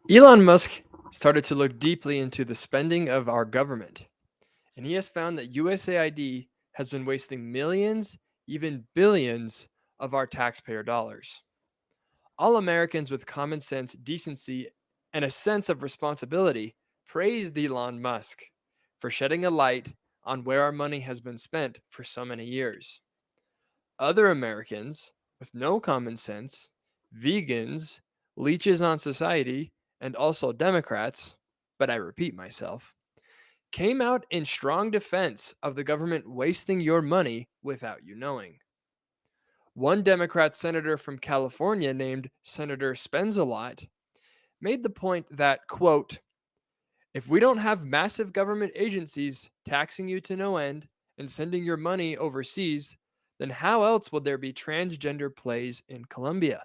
Elon Musk started to look deeply into the spending of our government, and he has found that USAID has been wasting millions, even billions, of our taxpayer dollars. All Americans with common sense, decency, and a sense of responsibility praised Elon Musk for shedding a light on where our money has been spent for so many years. Other Americans with no common sense, vegans, leeches on society, and also Democrats, but I repeat myself, came out in strong defense of the government wasting your money without you knowing. One Democrat senator from California named Senator Spends-A-Lot made the point that, quote, if we don't have massive government agencies taxing you to no end and sending your money overseas, then how else would there be transgender plays in Colombia?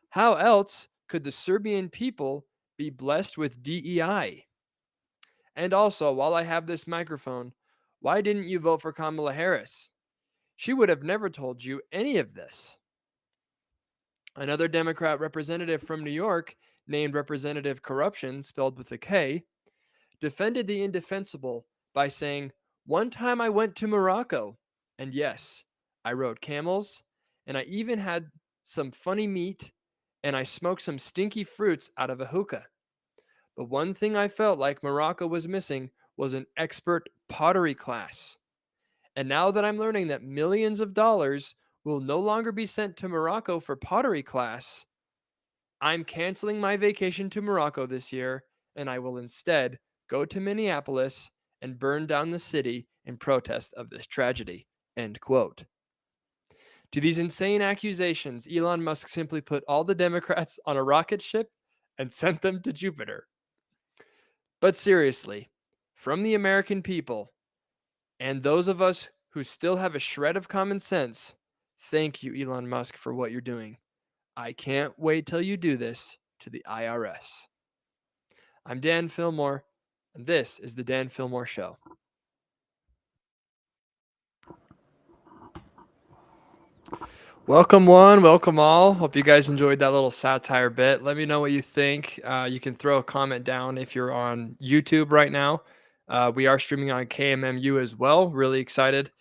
How else could the Serbian people be blessed with DEI? And also, while I have this microphone, why didn't you vote for Kamala Harris? She would have never told you any of this. Another Democrat representative from New York, named Representative Corruption, spelled with a K, defended the indefensible by saying, one time I went to Morocco, and yes, I rode camels, and I even had some funny meat, and I smoked some stinky fruits out of a hookah. But one thing I felt like Morocco was missing was an expert pottery class. And now that I'm learning that millions of dollars will no longer be sent to Morocco for pottery class, I'm canceling my vacation to Morocco this year, and I will instead go to Minneapolis and burn down the city in protest of this tragedy. End quote. To these insane accusations, Elon Musk simply put all the Democrats on a rocket ship and sent them to Jupiter. But seriously, from the American people and those of us who still have a shred of common sense, thank you, Elon Musk, for what you're doing. I can't wait till you do this to the IRS. I'm Dan Fillmore, and this is the Dan Fillmore Show. Welcome, one. Welcome, all. Hope you guys enjoyed that little satire bit. Let me know what you think. You can throw a comment down if you're on YouTube right now. We are streaming on KMMU as well. Really excited.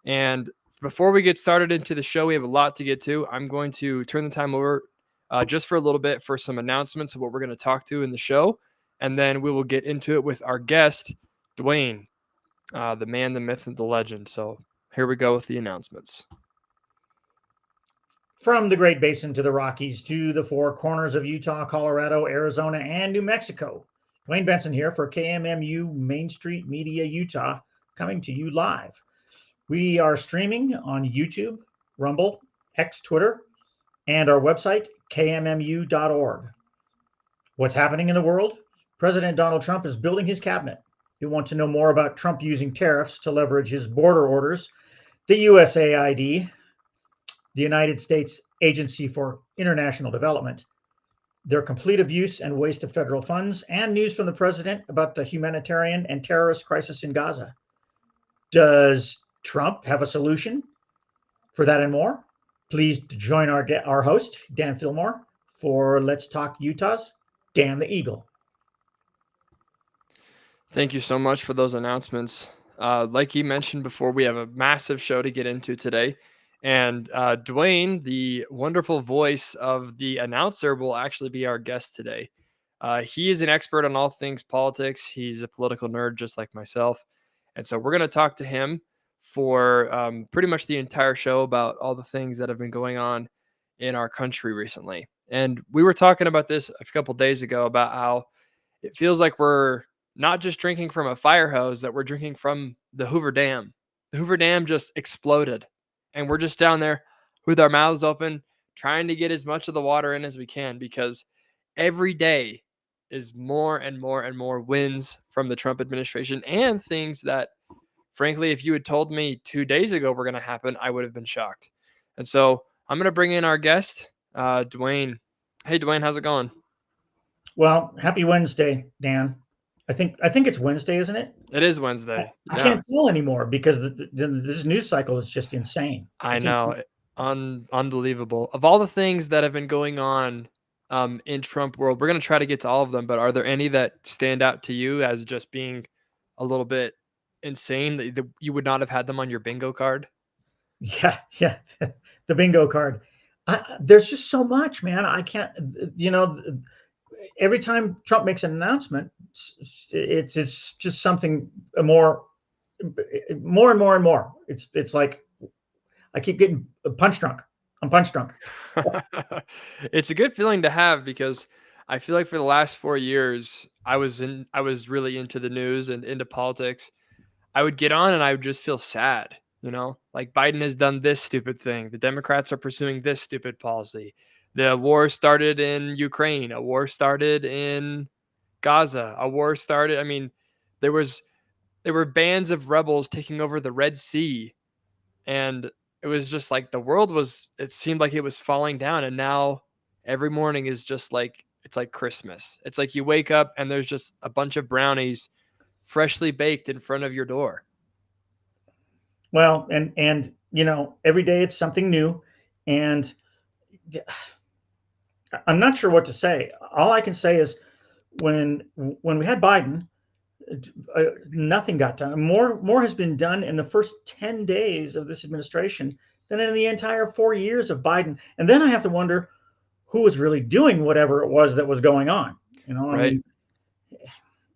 And before we get started into the show, we have a lot to get to. I'm going to turn the time over just for a little bit for some announcements of what we're going to talk to in the show. And then we will get into it with our guest, Dwayne, the man, the myth, and the legend. So here we go with the announcements. From the Great Basin to the Rockies to the four corners of Utah, Colorado, Arizona, and New Mexico. Dwayne Benson here for KMMU Main Street Media Utah, coming to you live. We are streaming on YouTube, Rumble, X, Twitter, and our website, kmmu.org. What's happening in the world? President Donald Trump is building his cabinet. You want to know more about Trump using tariffs to leverage his border orders? The USAID, the United States Agency for International Development, their complete abuse and waste of federal funds, and news from the president about the humanitarian and terrorist crisis in Gaza. Does Trump have a solution for that and more? Please join our host, Dan Fillmore, for Let's Talk Utah's Dan the Eagle. Thank you so much for those announcements. Like you mentioned before, we have a massive show to get into today. And Dwayne, the wonderful voice of the announcer, will actually be our guest today. He is an expert on all things politics. He's a political nerd just like myself. And so we're going to talk to him for pretty much the entire show about all the things that have been going on in our country recently. And we were talking about this a couple days ago about how it feels like we're not just drinking from a fire hose, that we're drinking from the Hoover Dam. The Hoover Dam just exploded. And we're just down there with our mouths open, trying to get as much of the water in as we can, because every day is more and more and more wins from the Trump administration and things that, frankly, if you had told me 2 days ago were going to happen, I would have been shocked. And so I'm going to bring in our guest, Dwayne. Hey, Dwayne, how's it going? Well, happy Wednesday, Dan. I think it's Wednesday, isn't it? It is Wednesday. I can't tell anymore because this news cycle is just insane. I know. Unbelievable. Of all the things that have been going on in Trump world. We're going to try to get to all of them, but are there any that stand out to you as just being a little bit insane that you would not have had them on your bingo card? Yeah, yeah, the bingo card. There's just so much, man. I can't, you know, every time Trump makes an announcement, it's just something more, more and more and more. It's like I keep getting punch drunk. I'm punch drunk. It's a good feeling to have because I feel like for the last 4 years, I was really into the news and into politics. I would get on and I would just feel sad, you know? Like Biden has done this stupid thing. The Democrats are pursuing this stupid policy. The war started in Ukraine. A war started in Gaza. A war started. I mean, there was there were bands of rebels taking over the Red Sea, and it was just like the world was, it seemed like it was falling down, and now every morning is just like it's like Christmas. It's like you wake up and there's just a bunch of brownies freshly baked in front of your door. Well, and you know, every day it's something new, and I'm not sure what to say. All I can say is when we had Biden, nothing got done. More has been done in the first 10 days of this administration than in the entire 4 years of Biden. And then I have to wonder who was really doing whatever it was that was going on. You know, I Right. mean,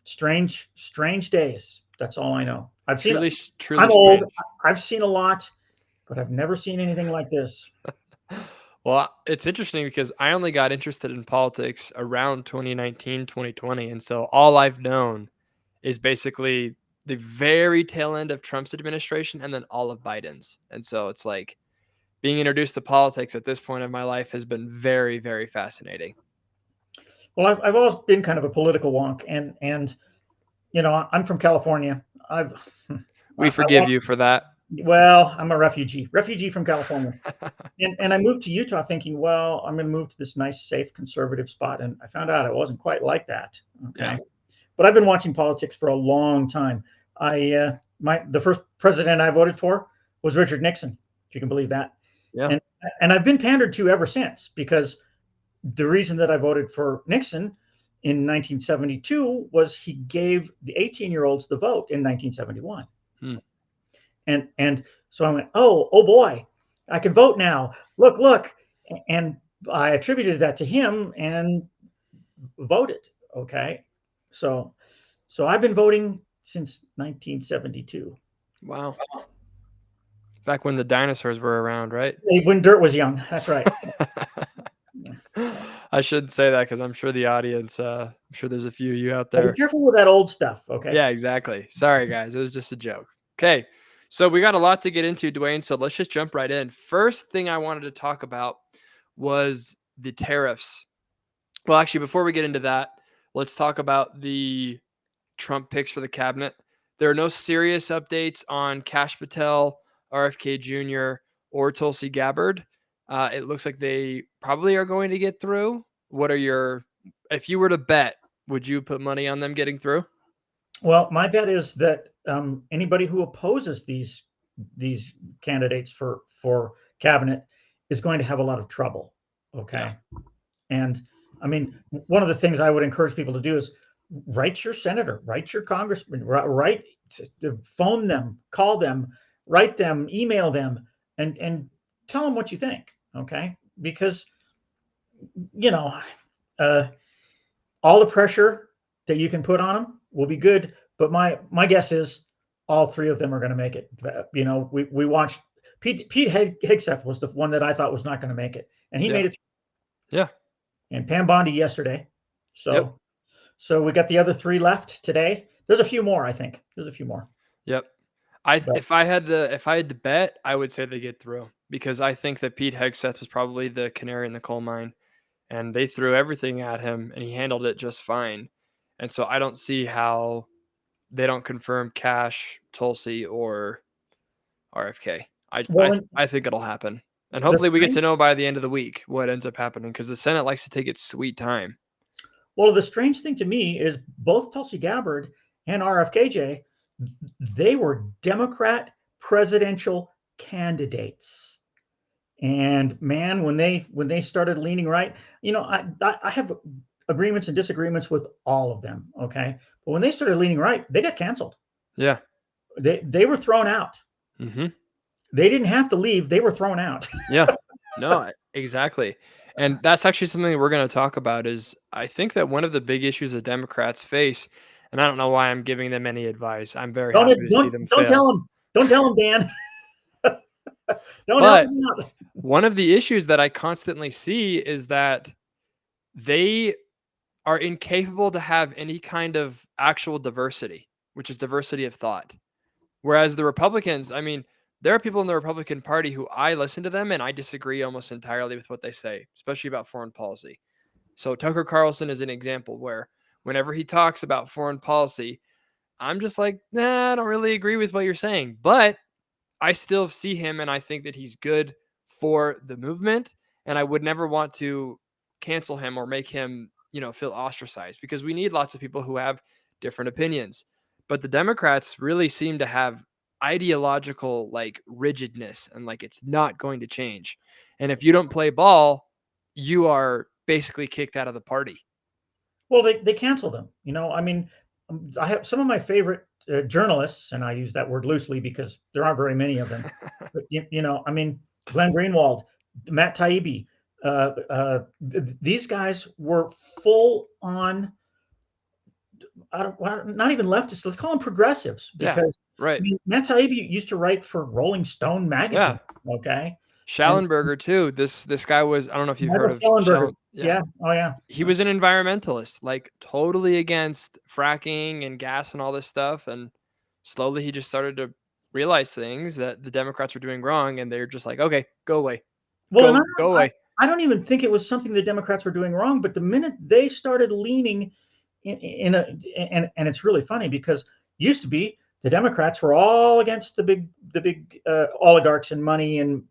strange days. That's all I know. Truly, truly I'm old. strange. I've seen a lot, but I've never seen anything like this. Well, it's interesting because I only got interested in politics around 2019, 2020. And so all I've known is basically the very tail end of Trump's administration and then all of Biden's. And so it's like being introduced to politics at this point in my life has been very, very fascinating. Well, I've always been kind of a political wonk, and you know, I'm from California. We I forgive you for that. well, I'm a refugee from California. And I moved to Utah thinking, well, I'm going to move to this nice, safe, conservative spot. And I found out it wasn't quite like that. Okay. Yeah. But I've been watching politics for a long time. The first president I voted for was Richard Nixon, if you can believe that. Yeah. And I've been pandered to ever since, because the reason that I voted for Nixon in 1972 was he gave the 18-year-olds the vote in 1971. Hmm. And so I went, oh boy, I can vote now. Look. And I attributed that to him and voted. Okay. So I've been voting since 1972. Wow. Back when the dinosaurs were around, right? When dirt was young. That's right. I shouldn't say that because I'm sure the audience, I'm sure there's a few of you out Be there. careful with that old stuff. Okay. Yeah, exactly. Sorry, guys. It was just a joke. Okay. So we got a lot to get into, Dwayne. So let's just jump right in. First thing I wanted to talk about was the tariffs. Well, actually, before we get into that, let's talk about the Trump picks for the cabinet. There are no serious updates on Kash Patel, RFK Jr., or Tulsi Gabbard. It looks like they probably are going to get through. What are your, if you were to bet, would you put money on them getting through? Well, my bet is that anybody who opposes these candidates for cabinet is going to have a lot of trouble. Okay. Yeah. And I mean, one of the things I would encourage people to do is write your senator, write your congressman, write, phone them, call them, write them, email them, and tell them what you think. Okay. Because, you know, all the pressure that you can put on them will be good. But my guess is all three of them are going to make it. You know, we watched Pete Hegseth was the one that I thought was not going to make it, and he made it. Yeah. And Pam Bondi yesterday. So Yep. So we got the other three left today. There's a few more, I think. There's a few more. Yep. If I had to bet, I would say they get through because I think that Pete Hegseth was probably the canary in the coal mine, and they threw everything at him, and he handled it just fine. And so I don't see how they don't confirm Kash, Tulsi, or RFK. I think it'll happen, and hopefully we get to know by the end of the week what ends up happening because the Senate likes to take its sweet time. Well, the strange thing to me is both Tulsi Gabbard and RFKJ, they were Democrat presidential candidates. And man, when they started leaning right, I have agreements and disagreements with all of them. Okay, but when they started leaning right, they got canceled. Yeah. They were thrown out. Mm-hmm. They didn't have to leave; they were thrown out. Yeah. No, exactly. And that's actually something we're going to talk about is I think that one of the big issues that Democrats face, and I don't know why I'm giving them any advice. I'm very don't happy to see don't them don't fail. tell them. Don't tell them, Dan. Don't help But them out. one of the issues that I constantly see is that they are incapable to have any kind of actual diversity, which is diversity of thought. Whereas the Republicans, I mean, there are people in the Republican Party who I listen to them and I disagree almost entirely with what they say, especially about foreign policy. So Tucker Carlson is an example where whenever he talks about foreign policy, I'm just like, nah, I don't really agree with what you're saying. But I still see him and I think that he's good for the movement. And I would never want to cancel him or make him, feel ostracized because we need lots of people who have different opinions. But the Democrats really seem to have ideological like rigidness and like it's not going to change. And if you don't play ball, you are basically kicked out of the party. Well, they canceled them. I mean, I have some of my favorite journalists, and I use that word loosely because there aren't very many of them. But I mean, Glenn Greenwald, Matt Taibbi, these guys were full on. Not even leftists. Let's call them progressives Yeah, because I right. mean, Matt Taibbi used to write for Rolling Stone Yeah. magazine. Okay, and Schallenberger too. This guy was I don't know if you've heard Michael of Schellenberger. Schellen. Yeah. Yeah. Oh yeah. He was an environmentalist, like totally against fracking and gas and all this stuff. And slowly he just started to realize things that the Democrats were doing wrong. And they're just like, okay, go away. Well, and Go away. I don't even think it was something the Democrats were doing wrong, but the minute they started leaning in a and it's really funny because used to be the Democrats were all against the big oligarchs and money and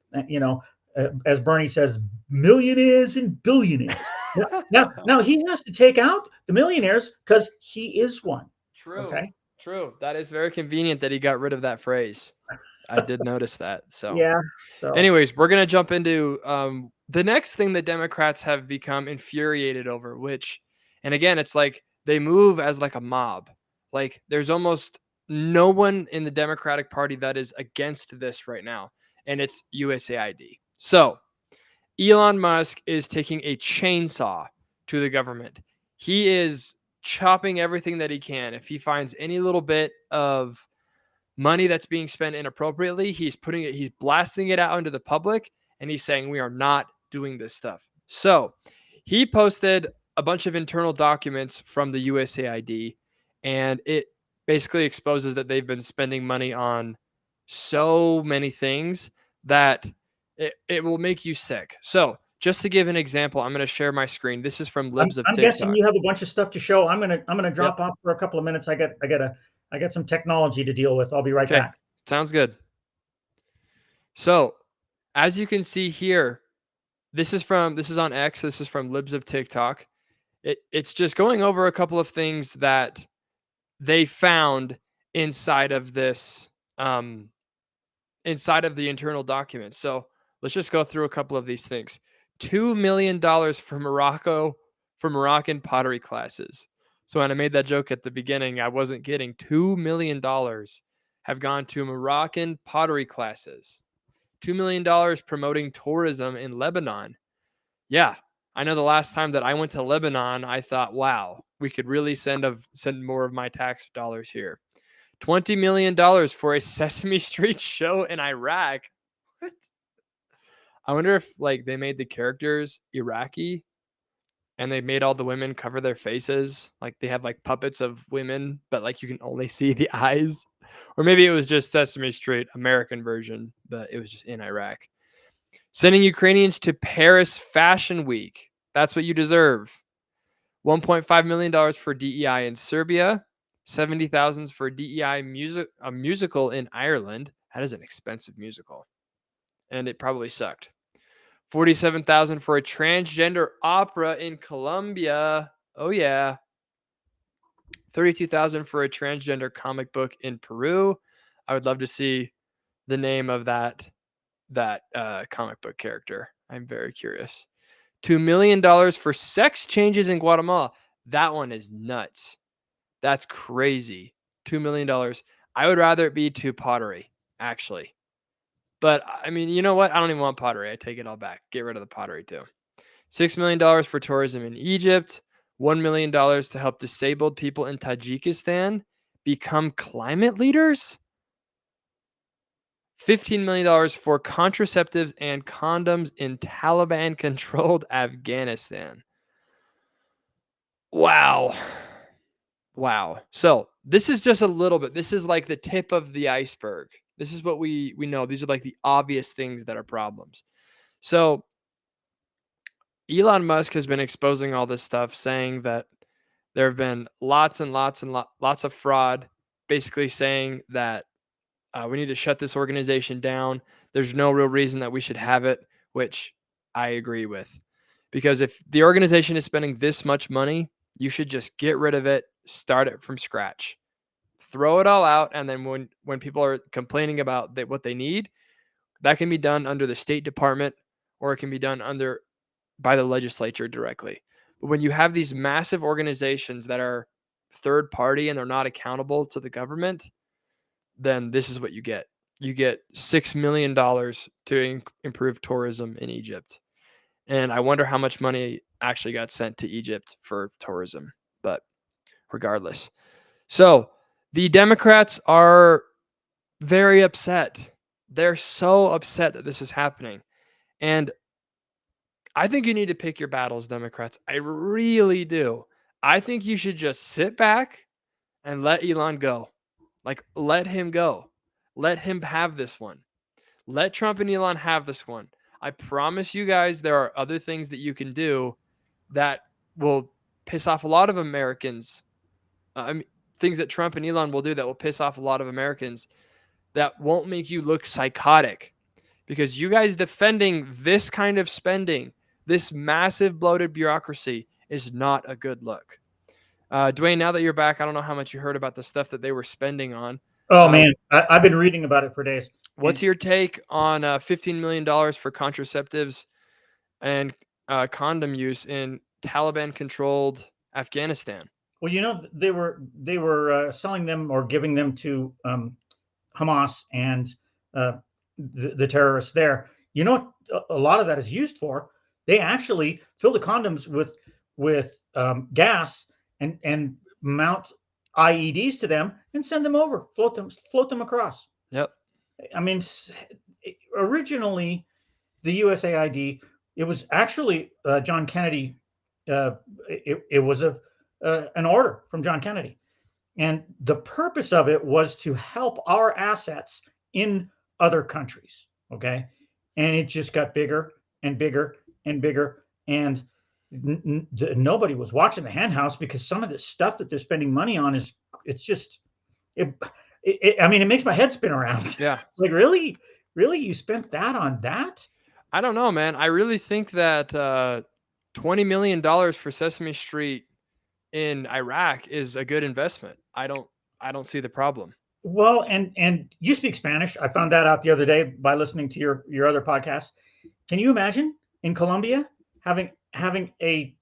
as Bernie says, millionaires and billionaires. Now he has to take out the millionaires because he is one. True. Okay. True. That is very convenient that he got rid of that phrase. I did notice that. So Yeah. So anyways, we're gonna jump into the next thing that Democrats have become infuriated over, which, and again, it's like they move as like a mob. Like there's almost no one in the Democratic Party that is against this right now, and it's USAID. So Elon Musk is taking a chainsaw to the government. He is chopping everything that he can. If he finds any little bit of money that's being spent inappropriately, he's blasting it out into the public and he's saying we are not doing this stuff. So he posted a bunch of internal documents from the USAID and it basically exposes that they've been spending money on so many things that it will make you sick. So just to give an example, I'm going to share my screen. This is from Libs of I'm guessing TikTok. you have a bunch of stuff to show. I'm gonna Yep. drop off for a couple of minutes. I got some technology to deal with. I'll be right Okay. back. Sounds good. So as you can see here, this is on X. This is from Libs of TikTok. It's just going over a couple of things that they found inside of this, inside of the internal documents. So let's just go through a couple of these things. $2 million for Moroccan pottery classes. So when I made that joke at the beginning, I wasn't kidding. $2 million have gone to Moroccan pottery classes. $2 million promoting tourism in Lebanon. Yeah, I know the last time that I went to Lebanon, I thought, wow, we could really send more of my tax dollars here. $20 million for a Sesame Street show in Iraq. What? I wonder if like they made the characters Iraqi and they made all the women cover their faces. Like they have like puppets of women, but like you can only see the eyes. Or maybe it was just Sesame Street American version, but it was just in Iraq. Sending Ukrainians to Paris Fashion Week. That's what you deserve. $1.5 million for DEI in Serbia. 70,000 for DEI musical in Ireland. That is an expensive musical. And it probably sucked. 47,000 for a transgender opera in Colombia. Oh yeah. 32,000 for a transgender comic book in Peru. I would love to see the name of that that comic book character. I'm very curious. $2 million for sex changes in Guatemala. That one is nuts. That's crazy. $2 million. I would rather it be to pottery, actually. But I mean, you know what? I don't even want pottery. I take it all back. Get rid of the pottery too. $6 million for tourism in Egypt. $1 million to help disabled people in Tajikistan become climate leaders. $15 million for contraceptives and condoms in Taliban controlled Afghanistan. Wow. Wow. So this is just a little bit. This is like the tip of the iceberg. This is what we know. These are like the obvious things that are problems. So Elon Musk has been exposing all this stuff, saying that there have been lots and lots of fraud, basically saying that we need to shut this organization down. There's no real reason that we should have it, which I agree with. Because if the organization is spending this much money, you should just get rid of it, start it from scratch. Throw it all out, and then when people are complaining about what they need, that can be done under the State Department, or it can be done by the legislature directly. But when you have these massive organizations that are third party and they're not accountable to the government, then this is what you get. You get $6 million to improve tourism in Egypt. And I wonder how much money actually got sent to Egypt for tourism. But regardless. So the Democrats are very upset. They're so upset that this is happening. And I think you need to pick your battles, Democrats. I really do. I think you should just sit back and let Elon go. Like, let him go. Let him have this one. Let Trump and Elon have this one. I promise you guys there are other things that you can do that will piss off a lot of Americans. Things that Trump and Elon will do that will piss off a lot of Americans that won't make you look psychotic. Because you guys defending this kind of spending, this massive bloated bureaucracy, is not a good look. Dwayne, now that you're back, I don't know how much you heard about the stuff that they were spending on. Oh, man, I've been reading about it for days. What's your take on $15 million for contraceptives and condom use in Taliban-controlled Afghanistan? Well, you know, they were selling them or giving them to Hamas and the terrorists there. You know what a lot of that is used for? They actually fill the condoms with gas and mount IEDs to them and send them over, float them across. Yep. I mean, originally the USAID, it was actually John Kennedy. It was an order from John Kennedy, and the purpose of it was to help our assets in other countries. Okay, and it just got bigger and bigger and bigger, and nobody was watching the henhouse because some of this stuff that they're spending money on it's just I mean, it makes my head spin around. Yeah. It's like, really you spent that on that? I don't know, man. I really think that $20 million for Sesame Street in Iraq is a good investment. I don't see the problem. Well, and you speak Spanish. I found that out the other day by listening to your other podcast. Can you imagine in Colombia having a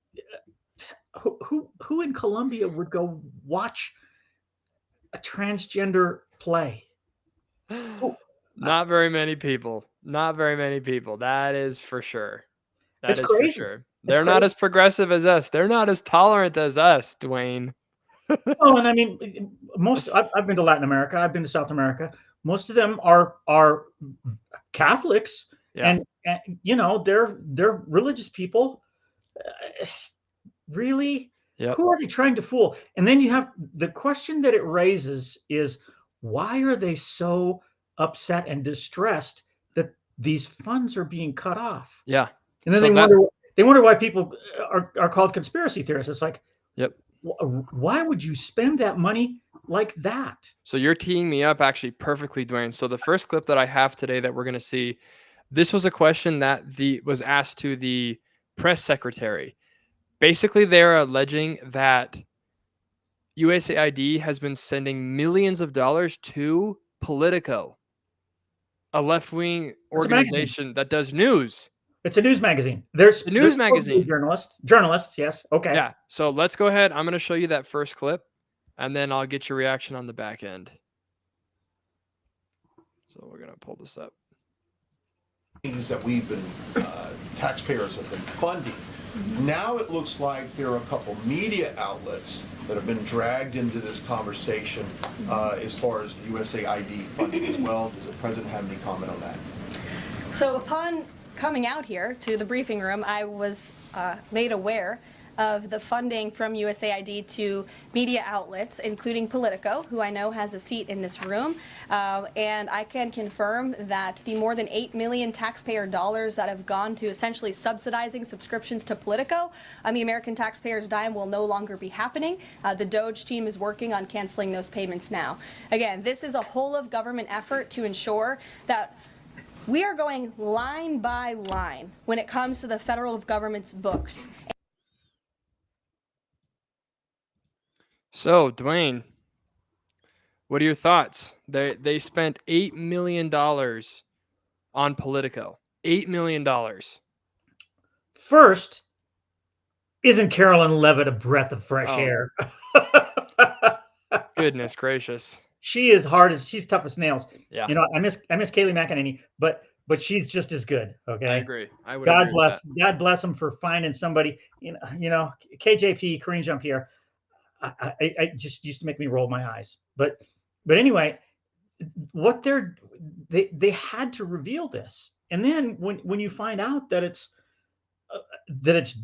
who in Colombia would go watch a transgender play? Not very many people. Not very many people. That is for sure. That It's is crazy. for sure. They're not as progressive as us. They're not as tolerant as us, Dwayne. Oh, and I mean, I've been to Latin America. I've been to South America. Most of them are Catholics, Yeah. and you know they're religious people. Really, Yep. who are they trying to fool? And then you have the question that it raises is why are they so upset and distressed that these funds are being cut off? Yeah. And then So they wonder why people are called conspiracy theorists. It's like, Yep. why would you spend that money like that? So you're teeing me up actually perfectly, Dwayne. So the first clip that I have today that we're going to see, this was a question that was asked to the press secretary. Basically, they're alleging that USAID has been sending millions of dollars to Politico. a left-wing It's a magazine. organization that does news. It's a news magazine. There's The news supposed to be magazine. journalists. Yes. Okay. Yeah. So let's go ahead. I'm going to show you that first clip, and then I'll get your reaction on the back end. So we're going to pull this up. Things that we've been, taxpayers have been funding. Now it looks like there are a couple media outlets that have been dragged into this conversation as far as USAID funding as well. Does the president have any comment on that? So upon coming out here to the briefing room, I was made aware of the funding from USAID to media outlets, including Politico, who I know has a seat in this room. And I can confirm that the more than $8 million taxpayer dollars that have gone to essentially subsidizing subscriptions to Politico on the American taxpayers' dime will no longer be happening. The DOJ team is working on canceling those payments now. Again, this is a whole of government effort to ensure that we are going line by line when it comes to the federal government's books. So, Dwayne, what are your thoughts? They spent $8 million on Politico. $8 million. First, isn't Carolyn Levitt a breath of fresh air? Goodness gracious. She's tough as nails. Yeah. You know, I miss Kayleigh McEnany, but she's just as good. Okay. I agree. I would God agree bless. with that. God bless him for finding somebody. KJP, Korean Jean-Pierre. I just used to make me roll my eyes. But anyway, what they had to reveal this, and then when you find out that it's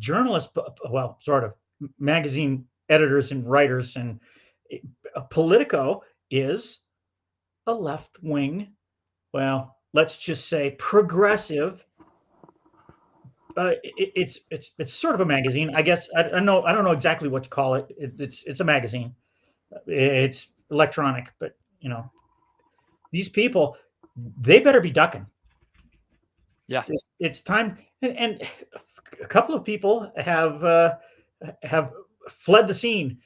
journalists, well, sort of magazine editors and writers, and Politico is a left-wing, well, let's just say progressive. It's sort of a magazine, I guess. I don't know exactly what to call it. It's a magazine. It's electronic, but these people, they better be ducking. Yeah, it's time. And a couple of people have fled the scene.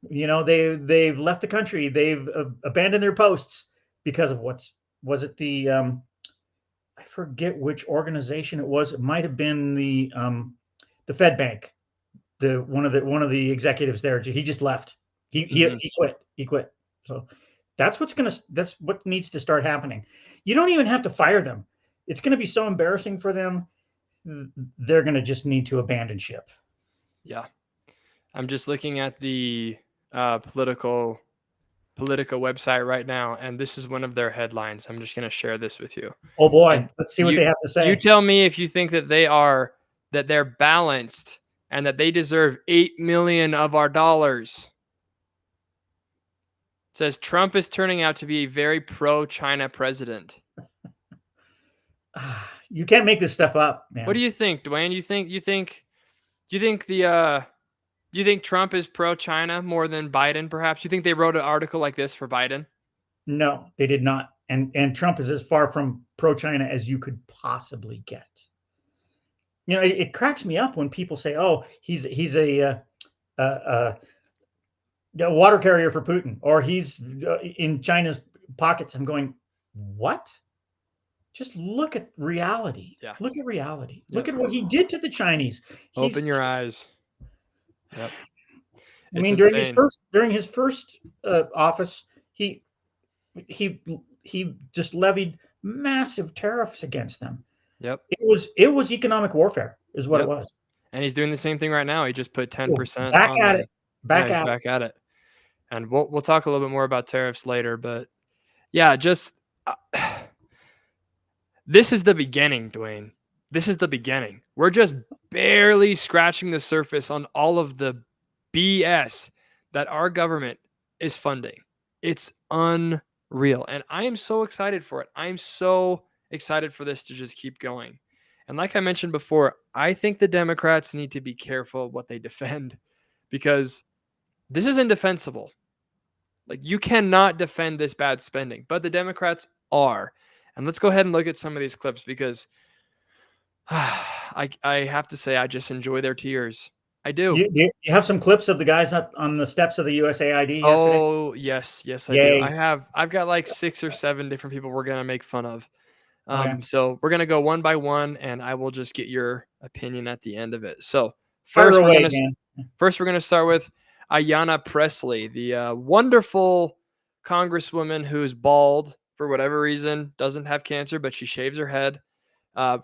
They've left the country. They've abandoned their posts because of was it the I forget which organization it was. It might have been the Fed Bank. One of the executives there. He just left. He quit. He quit. So that's what needs to start happening. You don't even have to fire them. It's going to be so embarrassing for them. They're going to just need to abandon ship. Yeah. I'm just looking at the Politico website right now, and this is one of their headlines. I'm just going to share this with you. Oh boy, let's see what they have to say. You tell me if you think that they're balanced and that they deserve 8 million of our dollars. It says Trump is turning out to be a very pro-China president. You can't make this stuff up, man. What do you think, Dwayne? Do you think Trump is pro-China more than Biden, perhaps? You think they wrote an article like this for Biden? No, they did not. And Trump is as far from pro-China as you could possibly get. It cracks me up when people say, "Oh, he's a water carrier for Putin," or he's in China's pockets. I'm going, what? Just look at reality. Yeah. Look at reality. Yep. Look at what he did to the Chinese. Open your eyes. Yep. I mean, during his first office, he just levied massive tariffs against them. Yep. It was economic warfare, is what it was. And he's doing the same thing right now. He just put 10% back on at there. it. Back at it. And we'll talk a little bit more about tariffs later, but yeah, just this is the beginning, Dwayne. This is the beginning. We're just barely scratching the surface on all of the BS that our government is funding. It's unreal. And I am so excited for it. I'm so excited for this to just keep going. And like I mentioned before, I think the Democrats need to be careful what they defend, because this is indefensible. Like, you cannot defend this bad spending, but the Democrats are. And let's go ahead and look at some of these clips, because I have to say, I just enjoy their tears. I do. You have some clips of the guys up on the steps of the USAID yesterday? Oh, yes, I do. I've got like 6 or 7 different people we're going to make fun of. Okay. So we're gonna go one by one, and I will just get your opinion at the end of it. So Fire first, away, Dan. we're gonna start with Ayanna Pressley, the wonderful congresswoman who's bald for whatever reason, doesn't have cancer, but she shaves her head,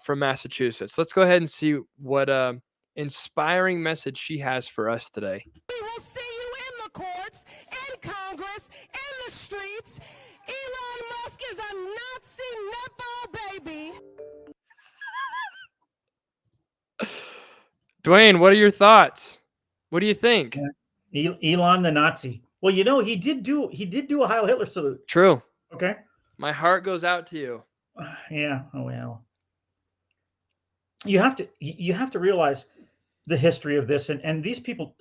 from Massachusetts. Let's go ahead and see what inspiring message she has for us today. We will see you in the courts, in Congress, in the streets. Elon Musk is a Nazi nutball baby. Dwayne, what are your thoughts? What do you think? Elon the Nazi. Well, he did do a Heil Hitler salute. True. Okay. My heart goes out to you. Yeah. Oh well. You have to realize the history of this, and these people,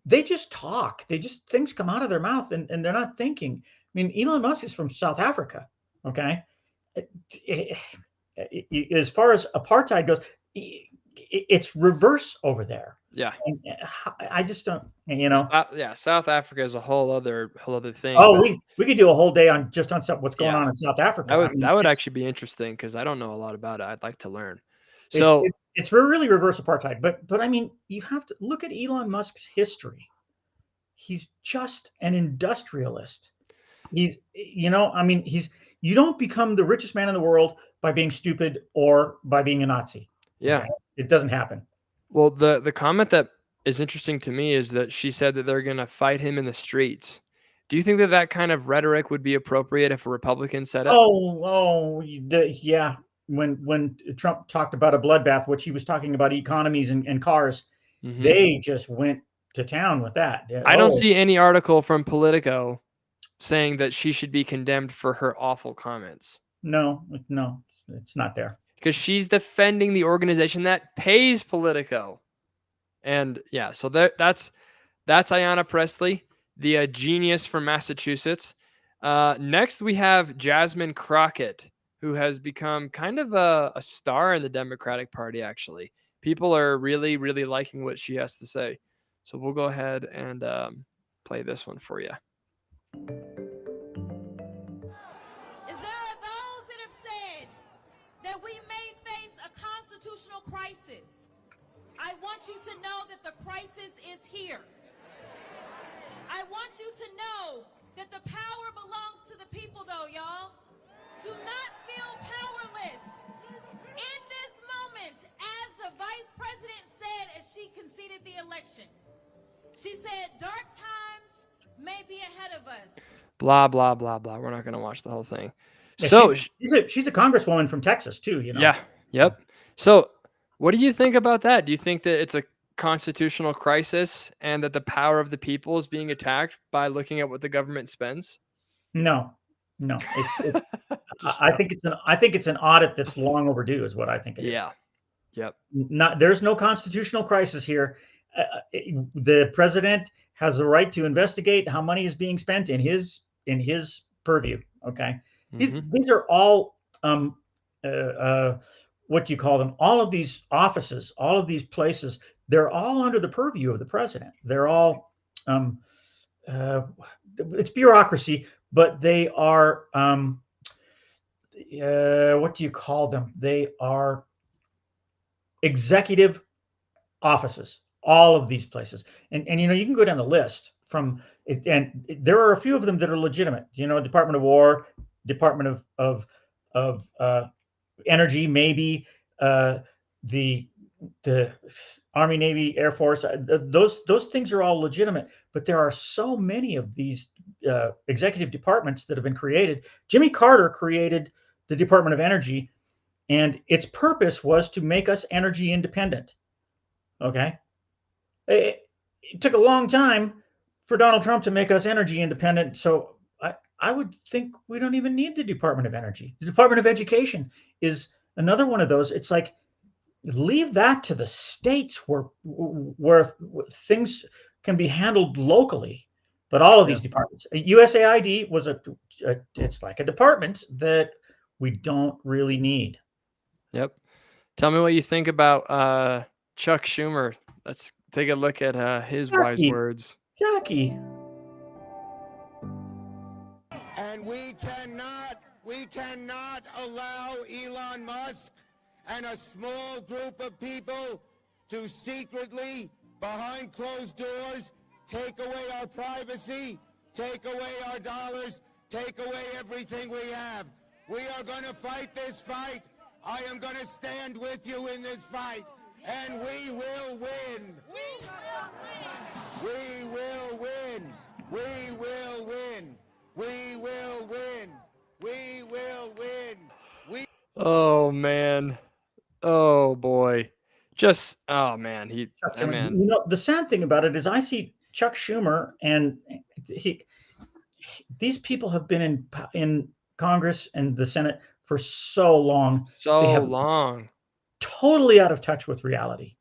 they just talk. Things come out of their mouth, and they're not thinking. I mean, Elon Musk is from South Africa. Okay. As far as apartheid goes, it's reverse over there. Yeah. And I just don't, South Africa is a whole other thing. Oh, we could do a whole day on what's going on in South Africa. That would actually be interesting because I don't know a lot about it. I'd like to learn. So it's really reverse apartheid. But I mean, you have to look at Elon Musk's history. He's just an industrialist. You don't become the richest man in the world by being stupid or by being a Nazi. Yeah. Okay? It doesn't happen. Well, the comment that is interesting to me is that she said that they're going to fight him in the streets. Do you think that kind of rhetoric would be appropriate if a Republican said it? Yeah. When Trump talked about a bloodbath, which he was talking about economies and cars, they just went to town with that. I don't see any article from Politico saying that she should be condemned for her awful comments. No, it's not there. Because she's defending the organization that pays Politico. And yeah, so that's Ayanna Pressley, the genius from Massachusetts. Next, we have Jasmine Crockett, who has become kind of a star in the Democratic Party, actually. People are really, really liking what she has to say. So we'll go ahead and play this one for you. Crisis. I want you to know that the crisis is here. I want you to know that the power belongs to the people, though, y'all. Do not feel powerless. In this moment, as the vice president said as she conceded the election, she said, dark times may be ahead of us. Blah, blah, blah, blah. We're not going to watch the whole thing. Yeah, so she's a congresswoman from Texas, too. Yeah. Yep. So what do you think about that? Do you think that it's a constitutional crisis and that the power of the people is being attacked by looking at what the government spends? No. I think it's an audit that's long overdue, is what I think it is. Yeah. Yep. There's no constitutional crisis here. The president has the right to investigate how money is being spent in his purview. Okay. These are all what do you call them? All of these offices, all of these places, they're all under the purview of the president. They're all, it's bureaucracy, but they are, what do you call them? They are executive offices, all of these places. And you can go down the list from it, and there are a few of them that are legitimate. Department of War, Department of Energy, maybe the Army, Navy, Air Force. Those things are all legitimate, but there are so many of these executive departments that have been created. Jimmy Carter created the Department of Energy, and its purpose was to make us energy independent. Okay, it took a long time for Donald Trump to make us energy independent, so I would think we don't even need the Department of Energy. The Department of Education is another one of those. It's like, leave that to the states where things can be handled locally. But all of these departments, USAID was it's like a department that we don't really need. Yep. Tell me what you think about Chuck Schumer. Let's take a look at his wise words. Jackie. And we cannot We cannot allow Elon Musk and a small group of people to secretly, behind closed doors, take away our privacy, take away our dollars, take away everything we have. We are going to fight this fight. I am going to stand with you in this fight, and we will win. We will win. We will win. We will win. We will win. We Oh man. Oh boy. Just oh man, Chuck that Schumer. man. You know, the sad thing about it is I see Chuck Schumer and these people have been in Congress and the Senate for so long. They So have long. totally out of touch with reality.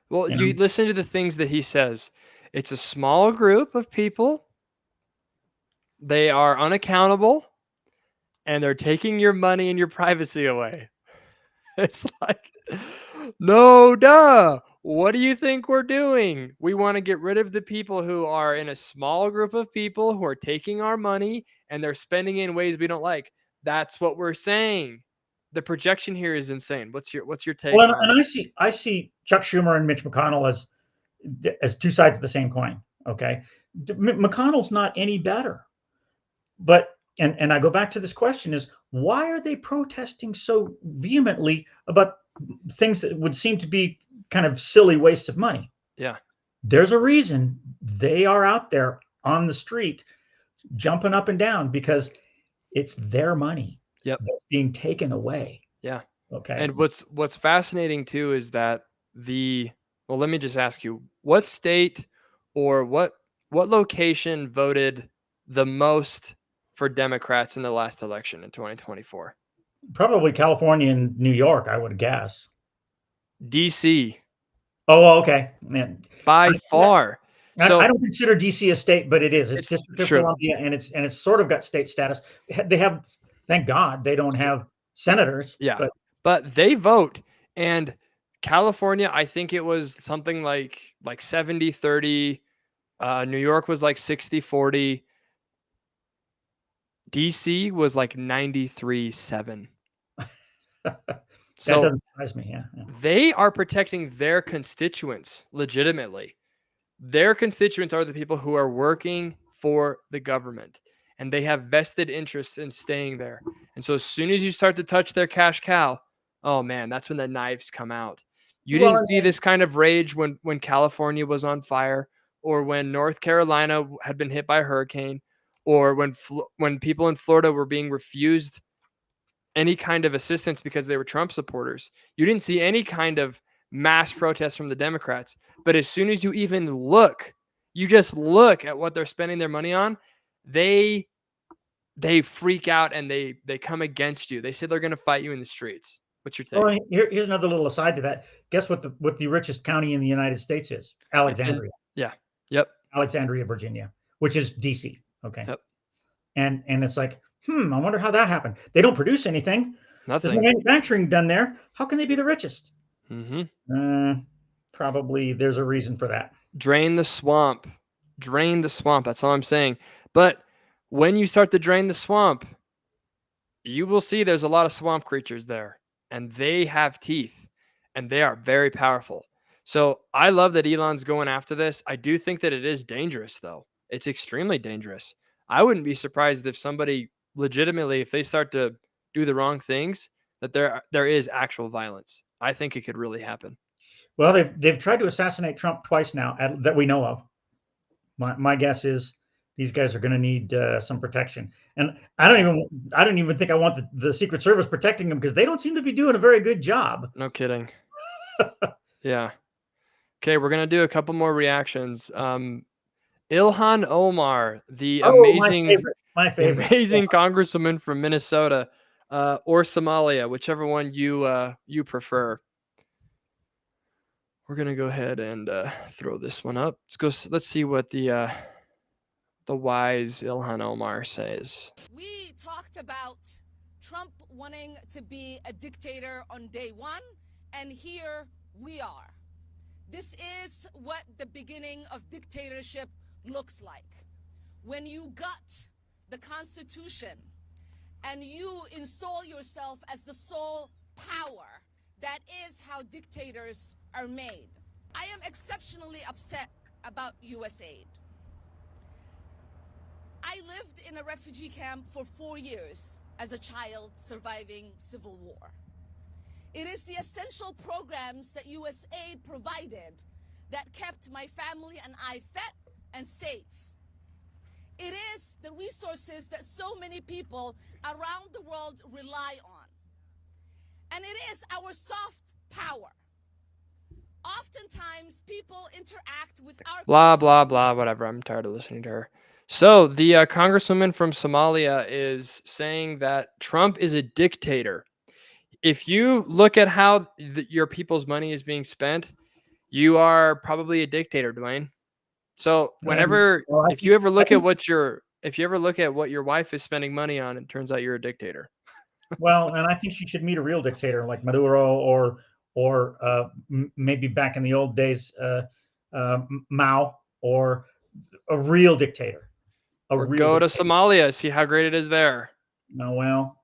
Well, You you know? listen to the things that he says. It's a small group of people. They are unaccountable and they're taking your money and your privacy away. It's like, no, duh. What do you think we're doing? We want to get rid of the people who are in a small group of people who are taking our money and they're spending it in ways we don't like. That's what we're saying. The projection here is insane. What's your take Well, on? and I see Chuck Schumer and Mitch McConnell as two sides of the same coin. Okay, McConnell's not any better, but and I go back to this question: is why are they protesting so vehemently about things that would seem to be kind of silly waste of money? Yeah. There's a reason they are out there on the street jumping up and down because it's their money Yep. that's being taken away. Yeah. Okay. And what's fascinating too is that well, let me just ask you, what state or what location voted the most for Democrats in the last election in 2024? Probably California and New York, I would guess. DC Oh, okay. Man, by I, far. I So don't consider DC a state, but it is. It's it's District of true. Columbia, and it's sort of got state status. They have, thank God, they don't have senators. Yeah. But they vote, and California, I think it was something like 70-30. New York was like 60-40. DC was like 93-7. That So doesn't surprise me. Yeah. they are protecting their constituents legitimately. Their constituents are the people who are working for the government, and they have vested interests in staying there. And so as soon as you start to touch their cash cow, oh man, that's when the knives come out. You Well, didn't see this kind of rage when California was on fire, or when North Carolina had been hit by a hurricane, or when people in Florida were being refused any kind of assistance because they were Trump supporters. You didn't see any kind of mass protests from the Democrats. But as soon as you even look, you just look at what they're spending their money on, they freak out and they come against you. They say they're going to fight you in the streets. What's your take? well, here's another little aside to that. Guess what the richest county in the United States is? Alexandria. Yeah. Yep. Alexandria, Virginia, which is DC. Okay. Yep. And it's like, I wonder how that happened. They don't produce anything. There's no Nothing. manufacturing done there. How can they be the richest? Mm-hmm. Probably there's a reason for that. Drain the swamp. Drain the swamp. That's all I'm saying. But when you start to drain the swamp, you will see there's a lot of swamp creatures there, and they have teeth, and they are very powerful. So I love that Elon's going after this. I do think that it is dangerous, though. It's extremely dangerous. I wouldn't be surprised if somebody legitimately, if they start to do the wrong things, that there is actual violence. I think it could really happen. Well, they've tried to assassinate Trump twice now that we know of. My guess is these guys are going to need some protection, and I don't even think I want the Secret Service protecting them because they don't seem to be doing a very good job. No kidding. Yeah. Okay, we're gonna do a couple more reactions. Ilhan Omar, the amazing my favorite amazing congresswoman from Minnesota, or Somalia, whichever one you prefer. We're gonna go ahead and throw this one up. Let's see what the wise Ilhan Omar says. We talked about Trump wanting to be a dictator on day one, and here we are. This is what the beginning of dictatorship looks like. When you gut the Constitution and you install yourself as the sole power. That is how dictators are made. I am exceptionally upset about U.S. aid. I lived in a refugee camp for 4 years as a child surviving civil war. It is the essential programs that U.S. aid provided that kept my family and I fed and safe. It is the resources that so many people around the world rely on. And it is our soft power. Oftentimes, people interact with our Blah, blah, blah, whatever. I'm tired of listening to her. So the congresswoman from Somalia is saying that Trump is a dictator. If you look at how your people's money is being spent, you are probably a dictator, Dwayne. So whenever, Well, if you ever I look at think- what your wife is spending money on, it turns out you're a dictator. Well, and I think she should meet a real dictator like Maduro or maybe back in the old days, Mao, or a real dictator. Or go to Somalia, see how great it is there. No, well,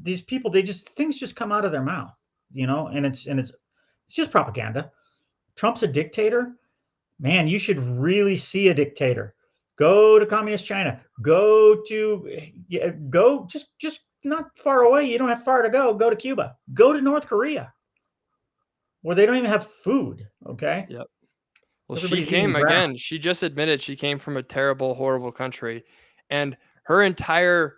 these people, things just come out of their mouth, and it's just propaganda. Trump's a dictator. Man, you should really see a dictator. Go to communist China. Go just not far away. You don't have far to go. Go to Cuba. Go to North Korea, where they don't even have food. Okay. Yep. Well, Everybody's she came eating grass. again. She just admitted she came from a terrible, horrible country, and her entire.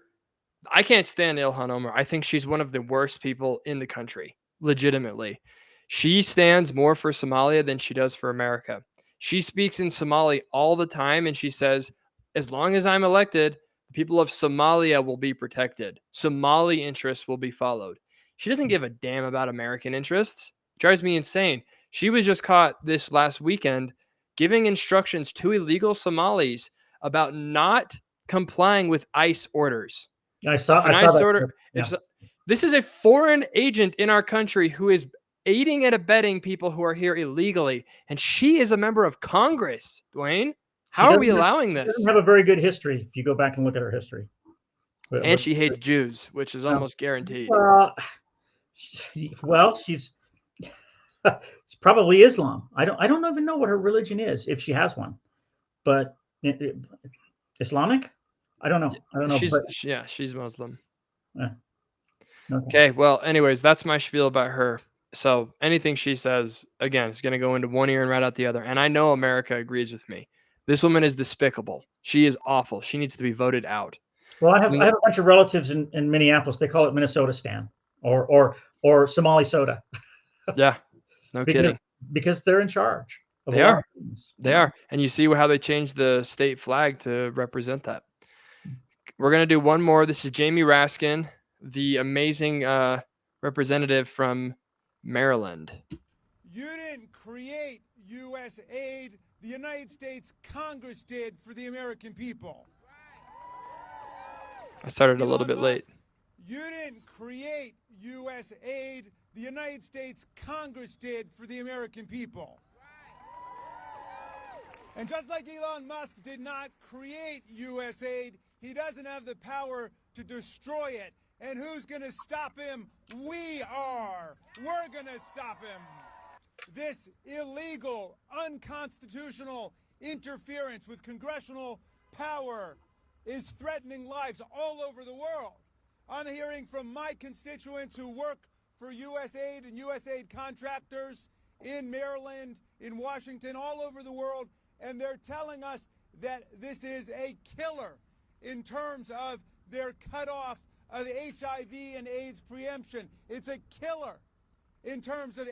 I can't stand Ilhan Omar. I think she's one of the worst people in the country, legitimately. She stands more for Somalia than she does for America. She speaks in Somali all the time, and she says, as long as I'm elected, the people of Somalia will be protected. Somali interests will be followed. She doesn't give a damn about American interests. It drives me insane. She was just caught this last weekend giving instructions to illegal Somalis about not complying with ICE orders. I saw If an that. ICE order, Yeah. this is a foreign agent in our country who is aiding and abetting people who are here illegally, and she is a member of Congress. Dwayne, how are we allowing She this? doesn't have a very good history if you go back and look at her history. And she hates Jews, which is almost guaranteed. Well, she's it's probably Islam. I don't even know what her religion is, if she has one, but Islamic. I don't know. She's Muslim. Okay. Okay, well, anyways, that's my spiel about her. So anything she says, again, is going to go into one ear and right out the other. And I know America agrees with me. This woman is despicable. She is awful. She needs to be voted out. Well, I have a bunch of relatives in Minneapolis. They call it Minnesota Stan or Somali soda. Yeah, no kidding. Because they're in charge. They are. They are. And you see how they changed the state flag to represent that. We're going to do one more. This is Jamie Raskin, the amazing representative from Maryland. You didn't create U.S. aid. The United States Congress did for the American people. I started a little bit late. You didn't create U.S. aid. The United States Congress did for the American people. And just like Elon Musk did not create U.S. aid, he doesn't have the power to destroy it. And who's going to stop him? We are. We're going to stop him. This illegal, unconstitutional interference with congressional power is threatening lives all over the world. I'm hearing from my constituents who work for USAID and USAID contractors in Maryland, in Washington, all over the world, and they're telling us that this is a killer in terms of their cutoff of HIV and AIDS preemption. It's a killer in terms of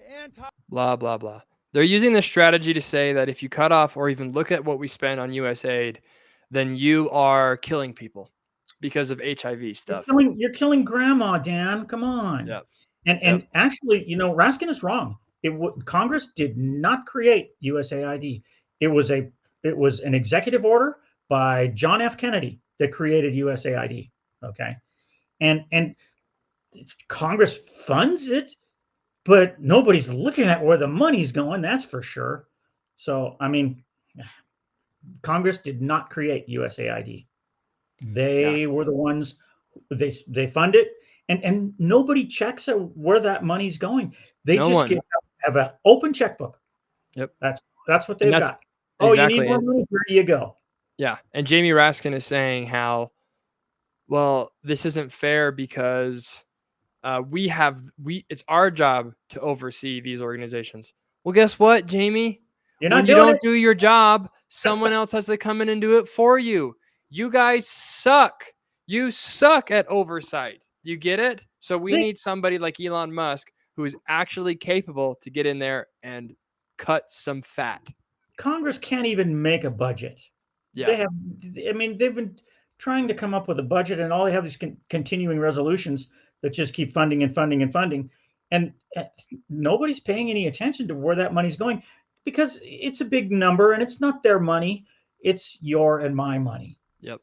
blah, blah, blah. They're using this strategy to say that if you cut off or even look at what we spend on USAID, then you are killing people because of HIV stuff. You're killing grandma, Dan. Come on. Yeah. And actually, Raskin is wrong. Congress did not create USAID. It was an executive order by John F. Kennedy that created USAID. Okay. And Congress funds it, but nobody's looking at where the money's going. That's for sure. So, I mean, Congress did not create USAID. They were the ones, they fund it, and nobody checks where that money's going. They No just one. have an open checkbook. Yep. That's what And they've that's got. Oh, you need exactly. more money? Here you go. Yeah. And Jamie Raskin is saying how, well, this isn't fair because it's our job to oversee these organizations. Well, guess what, Jamie? You're When not you doing don't it. do your job, someone else has to come in and do it for you. You guys suck. You suck at oversight. Do you get it? So we They, need somebody like Elon Musk who is actually capable to get in there and cut some fat. Congress can't even make a budget. They Yeah. have, I mean, they've been trying to come up with a budget, and all they have is continuing resolutions that just keep funding and funding and funding, and nobody's paying any attention to where that money's going because it's a big number and it's not their money; it's your and my money. Yep.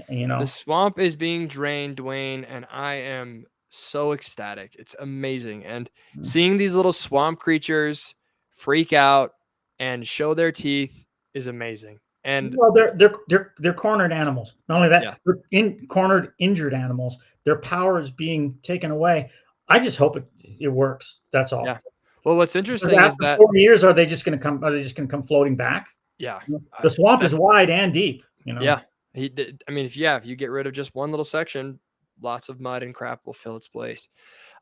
You The know, swamp is being drained, Dwayne, and I am so ecstatic. It's amazing. And seeing these little swamp creatures freak out and show their teeth is amazing. And well, they're cornered animals. Not only yeah, that, they're cornered, injured animals. Their power is being taken away. I just hope it works. That's all. yeah. Well, what's Because interesting is after that 40 years, are they just going to come? Are they just going to come floating back? yeah, The swamp is that's wide and deep. You know. yeah. I mean, if you get rid of just one little section, lots of mud and crap will fill its place.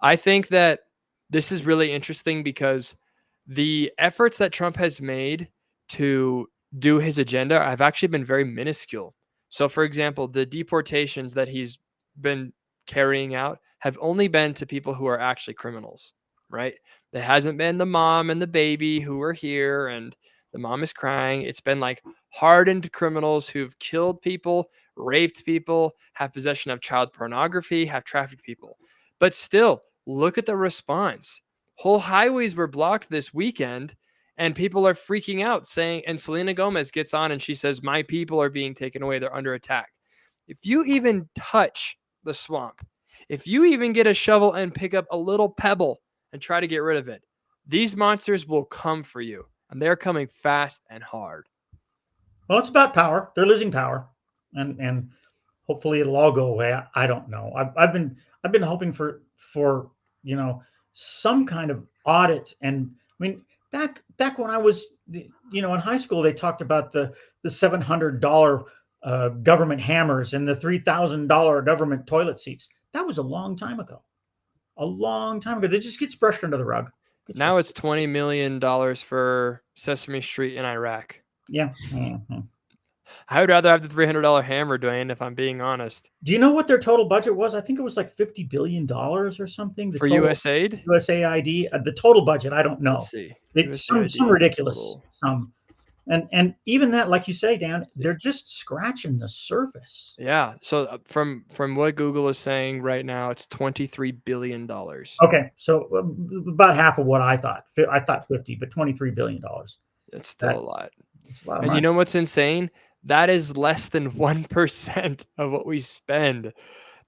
I think that this is really interesting because the efforts that Trump has made to do his agenda have actually been very minuscule. So, for example, the deportations that he's been carrying out have only been to people who are actually criminals, right? It hasn't been the mom and the baby who are here and the mom is crying. It's been like hardened criminals who've killed people, raped people, have possession of child pornography, have trafficked people. But still, look at the response. Whole highways were blocked this weekend and people are freaking out saying, and Selena Gomez gets on and she says, my people are being taken away. They're under attack. If you even touch the swamp, if you even get a shovel and pick up a little pebble and try to get rid of it, these monsters will come for you and they're coming fast and hard. Well, it's about power. They're losing power, and hopefully it'll all go away. I don't know. I've been hoping for some kind of audit. And I mean, back when I was in high school, they talked about the $700 government hammers and the $3,000 government toilet seats. That was a long time ago. A long time ago. That just gets brushed under the rug. Now it's $20 million for Sesame Street in Iraq. Yeah. Mm-hmm. I would rather have the $300 hammer, Dwayne, if I'm being honest. Do you know what their total budget was? I think it was like $50 billion or something. For USAID? USAID, the total budget, I don't know. Let's see. It's some ridiculous sum. And even that, like you say, Dan, they're just scratching the surface. Yeah. So from what Google is saying right now, it's $23 billion. Okay, so about half of what I thought. I thought 50, but $23 billion. It's still a lot. It's a lot of And money. you know what's insane? That is less than 1% of what we spend.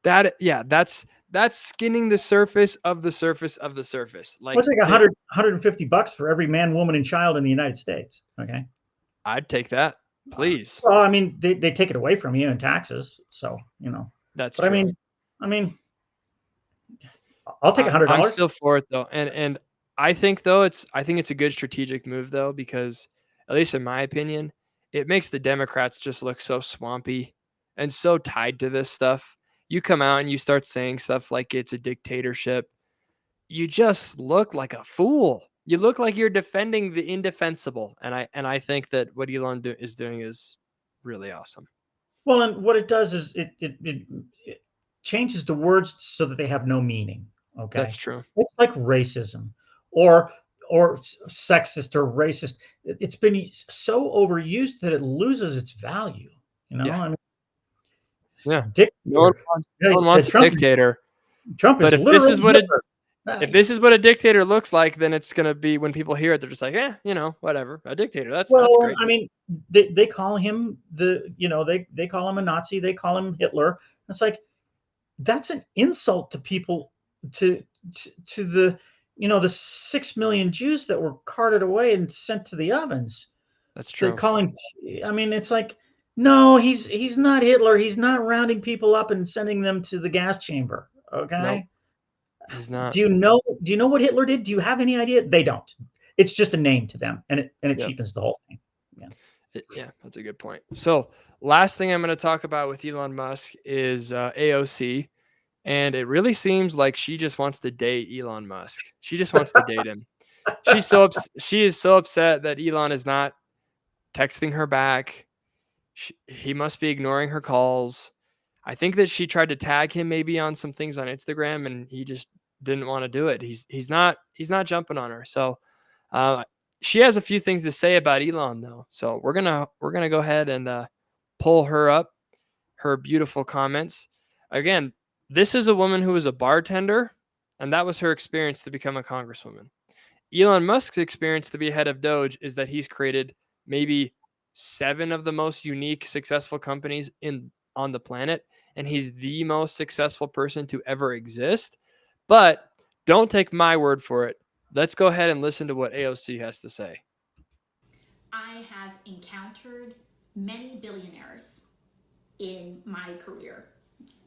That's skinning the surface of the surface of the surface. Like, it's like $150 for every man, woman, and child in the United States. Okay. I'd take that, please. Well, I mean, they take it away from you in taxes, so That's But true. I mean, I'll take $100. I'm still for it though, and I think it's a good strategic move though, because at least in my opinion, it makes the Democrats just look so swampy and so tied to this stuff. You come out and you start saying stuff like it's a dictatorship. You just look like a fool. You look like you're defending the indefensible. And I think that what Elon is doing is really awesome. Well, and what it does is it changes the words so that they have no meaning. Okay. That's true. It's like racism or sexist or racist. It's been so overused that it loses its value. Yeah. I mean, yeah. Dictator. No one wants a dictator. Trump is but if this is what a dictator looks like, then it's going to be, when people hear it, they're just like, whatever, a dictator. That's great. I mean, they call him they call him a Nazi. They call him Hitler. It's like, that's an insult to people, to the the 6 million Jews that were carted away and sent to the ovens. That's true. They're calling. I mean, it's like, No, he's not Hitler. He's not rounding people up and sending them to the gas chamber. Okay. Nope, he's not. Do you know what Hitler did? Do you have any idea? They don't. It's just a name to them, and it Yep. cheapens the whole thing. Yeah. Yeah, that's a good point. So, last thing I'm going to talk about with Elon Musk is AOC, and it really seems like she just wants to date Elon Musk. She just wants to date him. She is so upset that Elon is not texting her back. He must be ignoring her calls. I think that she tried to tag him maybe on some things on Instagram, and he just didn't want to do it. He's not jumping on her. So uh, she has a few things to say about Elon though. So we're gonna go ahead and pull her up, her beautiful comments. Again, this is a woman who was a bartender, and that was her experience to become a congresswoman. Elon Musk's experience to be head of Doge is that he's created maybe 7 of the most unique, successful companies on the planet, and he's the most successful person to ever exist. But don't take my word for it. Let's go ahead and listen to what AOC has to say. I have encountered many billionaires in my career.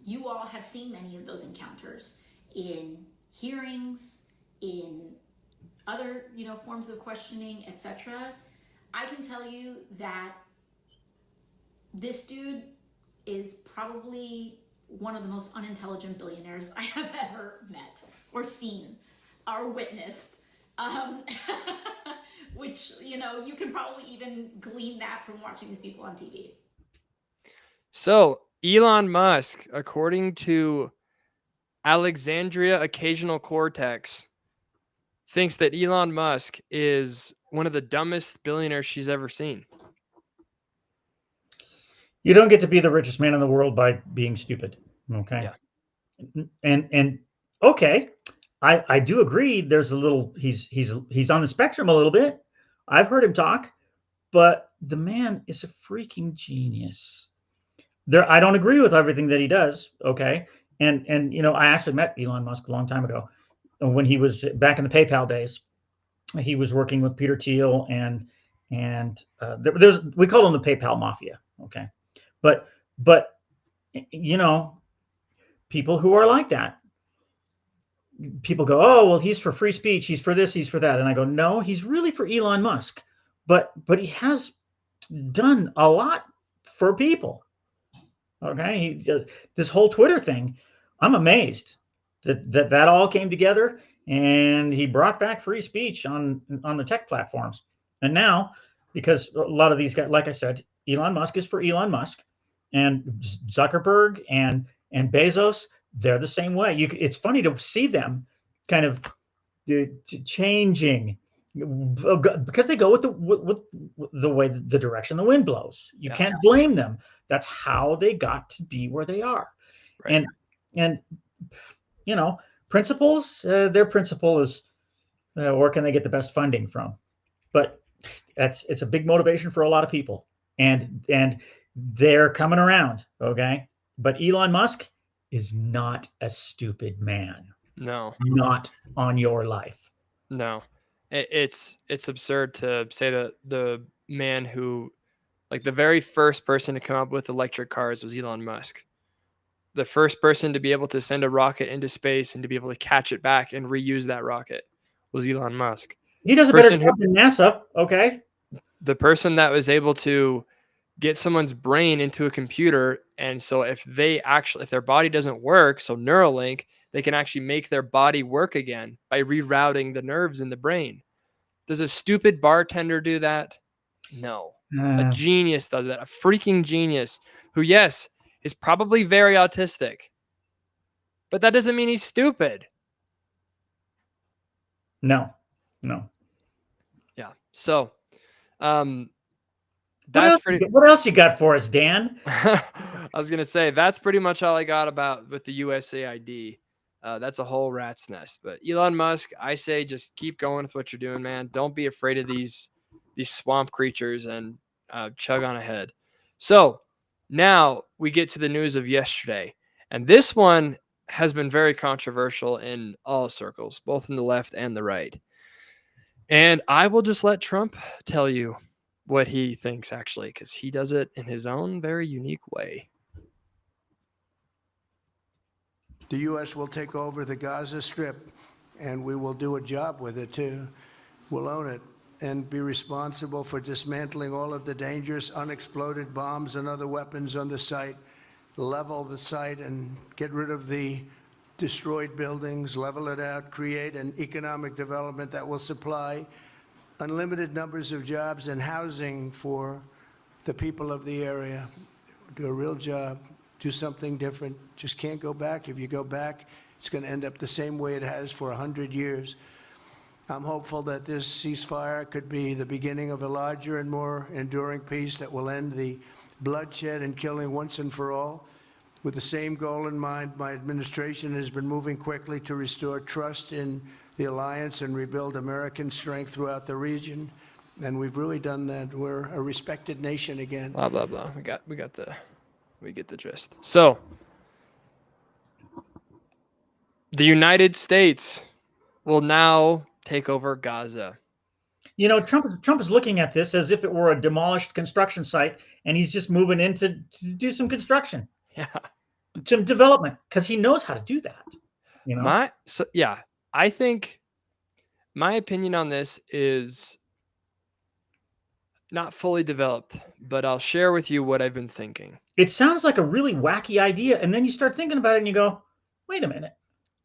You all have seen many of those encounters in hearings, in other, forms of questioning, etc. I can tell you that this dude is probably one of the most unintelligent billionaires I have ever met or seen or witnessed. Which, you can probably even glean that from watching these people on TV. So, Elon Musk, according to Alexandria Occasional Cortex, thinks that Elon Musk is one of the dumbest billionaires she's ever seen. You don't get to be the richest man in the world by being stupid. Okay. Yeah. And okay, I do agree. There's a little. He's on the spectrum a little bit. I've heard him talk, but the man is a freaking genius. I don't agree with everything that he does. Okay. And I actually met Elon Musk a long time ago when he was back in the PayPal days. He was working with Peter Thiel and we call them the PayPal mafia. Okay. But people who are like that, people go, oh, well, he's for free speech, he's for this, he's for that, and I go, no, he's really for Elon Musk, but he has done a lot for people. Okay, this whole Twitter thing, I'm amazed that all came together, and he brought back free speech on the tech platforms. And now, because a lot of these guys, like I said, Elon Musk is for Elon Musk, and Zuckerberg and Bezos, they're the same way. It's funny to see them kind of changing because they go with the way the direction the wind blows. You can't blame them. That's how they got to be where they are. Right. And principles, their principle is where can they get the best funding from? But it's a big motivation for a lot of people, and they're coming around. Okay, but Elon Musk is not a stupid man. No, not on your life. No, it's absurd to say that the man who, like, the very first person to come up with electric cars was Elon Musk. The first person to be able to send a rocket into space and to be able to catch it back and reuse that rocket was Elon Musk. He does a better job than NASA. Okay. The person that was able to get someone's brain into a computer, and so if their body doesn't work, so Neuralink, they can actually make their body work again by rerouting the nerves in the brain. Does a stupid bartender do that? No. A genius does that. A freaking genius who, yes, is probably very autistic, but that doesn't mean he's stupid. No. Yeah. So, what else you got for us, Dan? I was going to say, that's pretty much all I got about with the USAID. That's a whole rat's nest. But Elon Musk, I say just keep going with what you're doing, man. Don't be afraid of these swamp creatures and chug on ahead. So now we get to the news of yesterday. And this one has been very controversial in all circles, both in the left and the right. And I will just let Trump tell you, what he thinks, actually, because he does it in his own very unique way. The U.S. will take over the Gaza Strip, and we will do a job with it, too. We'll own it and be responsible for dismantling all of the dangerous unexploded bombs and other weapons on the site, level the site and get rid of the destroyed buildings, level it out, create an economic development that will supply unlimited numbers of jobs and housing for the people of the area. Do a real job, do something different. Just can't go back. If you go back, it's going to end up the same way it has for 100 years. I'm hopeful that this ceasefire could be the beginning of a larger and more enduring peace that will end the bloodshed and killing once and for all. With the same goal in mind, my administration has been moving quickly to restore trust in the alliance and rebuild American strength throughout the region. And we've really done that. We're a respected nation again. Blah blah blah. We get the gist. So the United States will now take over Gaza. You know, Trump is looking at this as if it were a demolished construction site, and he's just moving in to do some construction. Yeah. Some development, because he knows how to do that. You know? I think my opinion on this is not fully developed, but I'll share with you what I've been thinking. It sounds like a really wacky idea, and then you start thinking about it and you go, wait a minute.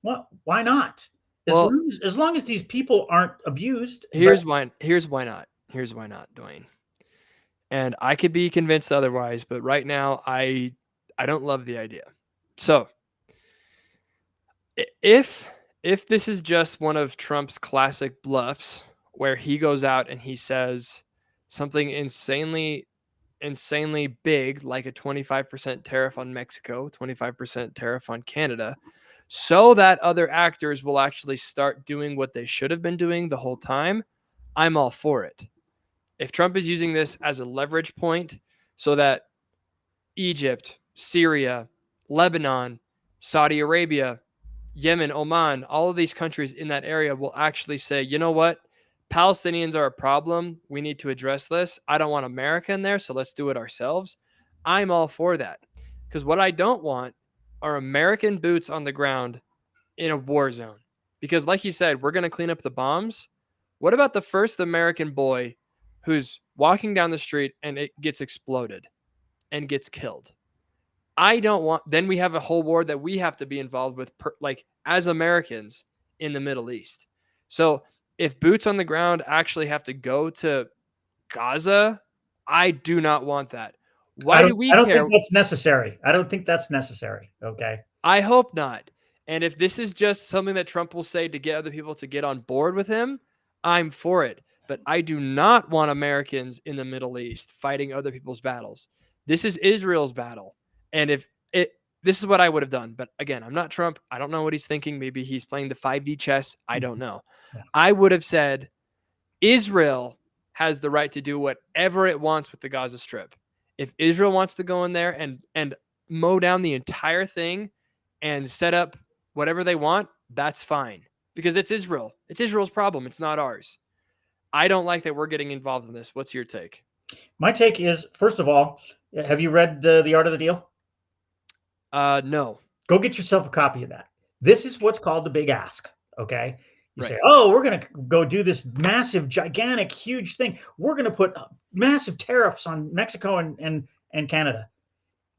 What? Why not? As long as these people aren't abused. Here's why not. Here's why not, Dwayne. And I could be convinced otherwise, but right now I don't love the idea. So if this is just one of Trump's classic bluffs where he goes out and he says something insanely big, like a 25% tariff on Mexico, 25% tariff on Canada, so that other actors will actually start doing what they should have been doing the whole time, I'm all for it. If Trump is using this as a leverage point so that Egypt, Syria, Lebanon, Saudi Arabia, Yemen, Oman, all of these countries in that area will actually say, you know what? Palestinians are a problem. We need to address this. I don't want America in there, so let's do it ourselves. I'm all for that. Because what I don't want are American boots on the ground in a war zone. Because like you said, we're going to clean up the bombs. What about the first American boy who's walking down the street and it gets exploded and gets killed? I don't want, then we have a whole war that we have to be involved with, like as Americans in the Middle East. So if boots on the ground actually have to go to Gaza, I do not want that. Why do we care? I don't think that's necessary. I don't think that's necessary. Okay. I hope not. And if this is just something that Trump will say to get other people to get on board with him, I'm for it. But I do not want Americans in the Middle East fighting other people's battles. This is Israel's battle. And this is what I would have done. But again, I'm not Trump. I don't know what he's thinking. Maybe he's playing the 5D chess. I don't know. Yeah. I would have said Israel has the right to do whatever it wants with the Gaza Strip. If Israel wants to go in there and mow down the entire thing and set up whatever they want, that's fine. Because it's Israel. It's Israel's problem. It's not ours. I don't like that we're getting involved in this. What's your take? My take is, first of all, have you read The Art of the Deal? No. Go get yourself a copy of that. This is what's called the big ask. Okay. You Right. say, oh, we're going to go do this massive, gigantic, huge thing. We're going to put massive tariffs on Mexico and Canada.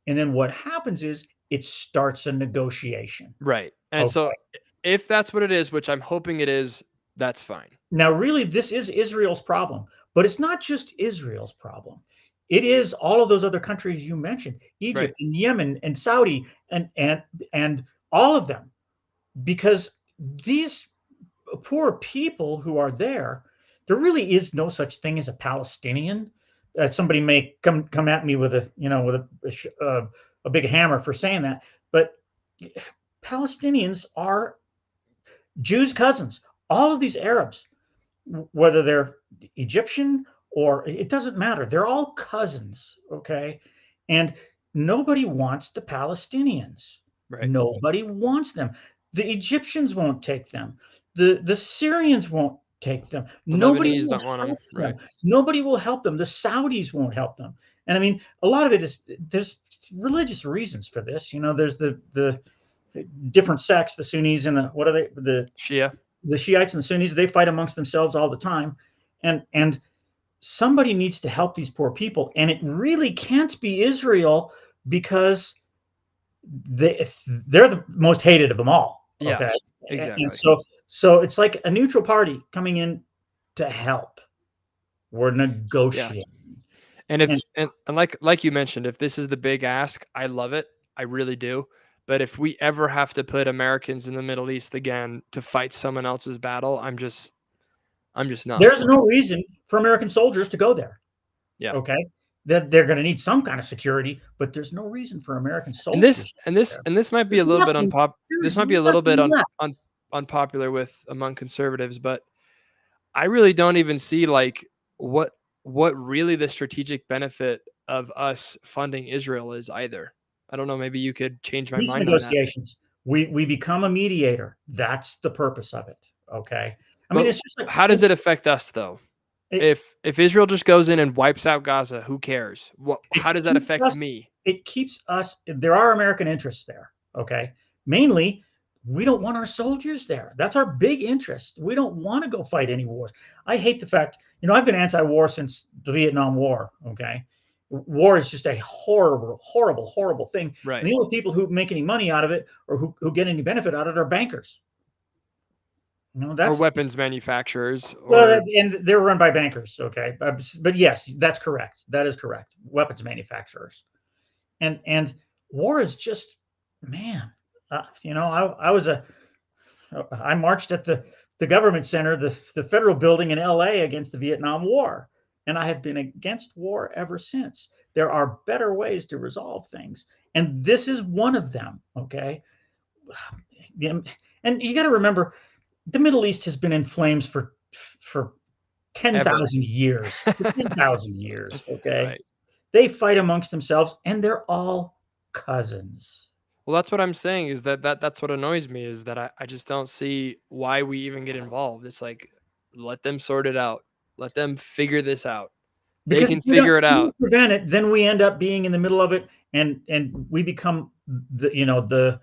And then what happens is it starts a negotiation. Right. And so if that's what it is, which I'm hoping it is, that's fine. Now, really, this is Israel's problem, but it's not just Israel's problem. It is all of those other countries you mentioned, Egypt and Yemen and Saudi and all of them, because these poor people who are there really is no such thing as a Palestinian. Somebody may come at me with a big hammer for saying that, but Palestinians are Jews' cousins. All of these Arabs, whether they're Egyptian or it doesn't matter, they're all cousins, okay? And nobody wants the Palestinians. Right. Nobody wants them. The Egyptians won't take them. The Syrians won't take them. The Nobody Lebanese will don't want them, help right? them. Nobody will help them. The Saudis won't help them. And I mean, a lot of it is there's religious reasons for this. There's the different sects, the Sunnis and what are they? Shia. The Shiites and the Sunnis. They fight amongst themselves all the time, and somebody needs to help these poor people. And it really can't be Israel because they're the most hated of them all. Yeah, Okay, exactly. and so it's like a neutral party coming in to help. We're negotiating. And like you mentioned, if this is the big ask, I love it. I really do. But if we ever have to put Americans in the Middle East again to fight someone else's battle, I'm just not. There's for no it. reason for American soldiers to go there. Yeah. Okay, that they're going to need some kind of security, but there's no reason for American soldiers. And this might be a little bit this might be a little bit unpopular with among conservatives, but I really don't even see like what really the strategic benefit of us funding Israel is either. I don't know. Maybe you could change my Peace mind on that. negotiations. We become a mediator. That's the purpose of it. Okay. I But mean, it's just like how does it affect us though? If Israel just goes in and wipes out Gaza, who cares? How does that affect me? It keeps us. There are American interests there. Okay. Mainly, we don't want our soldiers there. That's our big interest. We don't want to go fight any wars. I hate the fact, I've been anti-war since the Vietnam War. Okay. War is just a horrible, horrible, horrible thing. Right. And the only people who make any money out of it or who get any benefit out of it are bankers. Or weapons manufacturers. And they're run by bankers. Okay. But yes, that's correct. That is correct. Weapons manufacturers. And war is just, man, I marched at the government center, the federal building in LA against the Vietnam War. And I have been against war ever since. There are better ways to resolve things. And this is one of them. Okay. And you got to remember, the Middle East has been in flames for 10,000 years. 10,000 years. Okay. Right. They fight amongst themselves and they're all cousins. Well, that's what I'm saying is that's what annoys me is that I just don't see why we even get involved. It's like, let them sort it out. Let them figure this out. They can figure it out. Prevent it, then we end up being in the middle of it, and we become the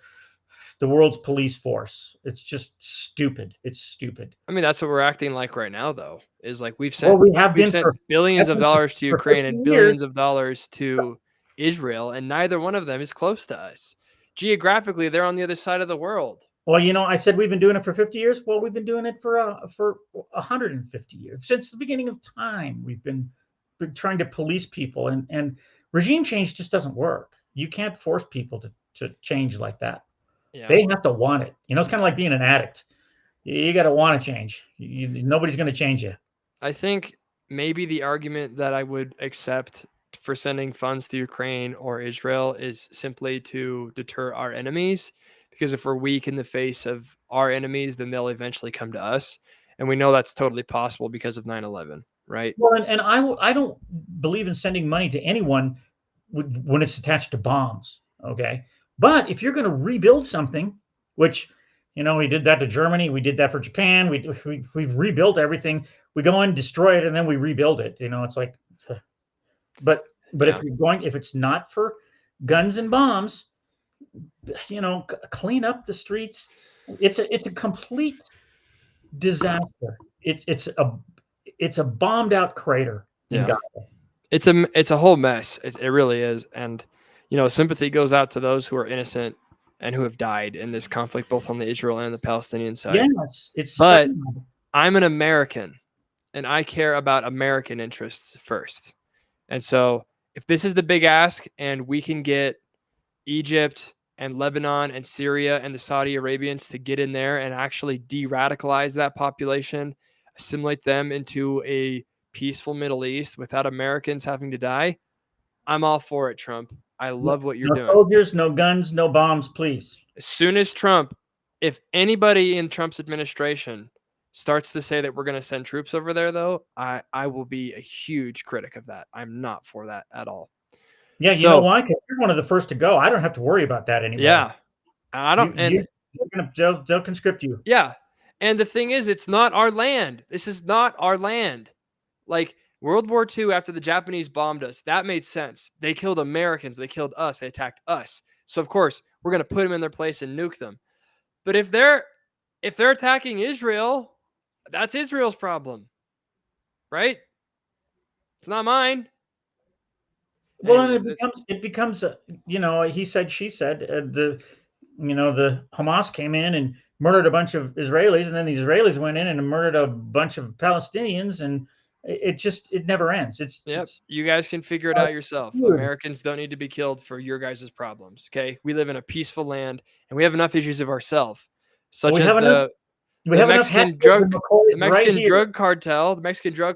world's police force. It's just stupid. It's stupid. I mean, that's what we're acting like right now, though. Is like we've sent billions of dollars to Ukraine and billions of dollars to Israel, and neither one of them is close to us. Geographically, they're on the other side of the world. Well, I said we've been doing it for 50 years. Well, we've been doing it for 150 years. Since the beginning of time, we've been trying to police people, and regime change just doesn't work. You can't force people to change like that. Yeah. They have to want it. It's kind of like being an addict. You got to want to change. Nobody's going to change you. I think maybe the argument that I would accept for sending funds to Ukraine or Israel is simply to deter our enemies, because if we're weak in the face of our enemies, then they'll eventually come to us. And we know that's totally possible because of 9/11, right? Well, and I don't believe in sending money to anyone when it's attached to bombs, okay? But if you're going to rebuild something, which, we did that to Germany, we did that for Japan, we've rebuilt everything. We go in, destroy it, and then we rebuild it. It's like, but if it's not for guns and bombs, clean up the streets. It's a complete disaster. It's a bombed out crater in Gaza. It's a whole mess. It really is. And sympathy goes out to those who are innocent and who have died in this conflict, both on the Israel and the Palestinian side. Yes, but I'm an American, and I care about American interests first. And so if this is the big ask and we can get Egypt and Lebanon and Syria and the Saudi Arabians to get in there and actually de-radicalize that population, assimilate them into a peaceful Middle East without Americans having to die, I'm all for it, Trump. I love what you're doing. No soldiers, no guns, no bombs, please. As soon as Trump, if anybody in Trump's administration starts to say that we're going to send troops over there, though, I will be a huge critic of that. I'm not for that at all. Yeah, you know why? Because you're one of the first to go. I don't have to worry about that anymore. Yeah, I don't. They'll conscript you. Yeah, And the thing is, it's not our land. This is not our land. Like World War II, after the Japanese bombed us, that made sense. They killed Americans. They killed us. They attacked us. So of course we're going to put them in their place and nuke them. But if they're attacking Israel, that's Israel's problem, right? It's not mine. Well, Anyways, and it becomes he said, she said, the Hamas came in and murdered a bunch of Israelis, and then the Israelis went in and murdered a bunch of Palestinians, and it never ends. Yep. You guys can figure it out yourself. Americans don't need to be killed for your guys' problems. Okay. We live in a peaceful land and we have enough issues of ourselves, such as the Mexican drug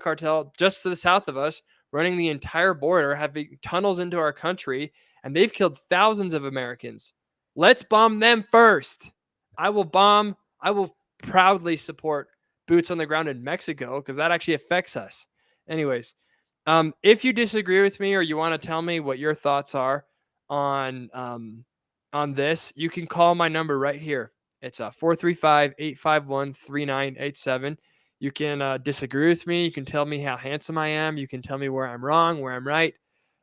cartel just to the south of us, running the entire border, having tunnels into our country, and they've killed thousands of Americans. Let's bomb them first. I will proudly support boots on the ground in Mexico because that actually affects us. Anyways, if you disagree with me or you want to tell me what your thoughts are on this, you can call my number right here. It's 435-851-3987. You can disagree with me. You can tell me how handsome I am. You can tell me where I'm wrong, where I'm right,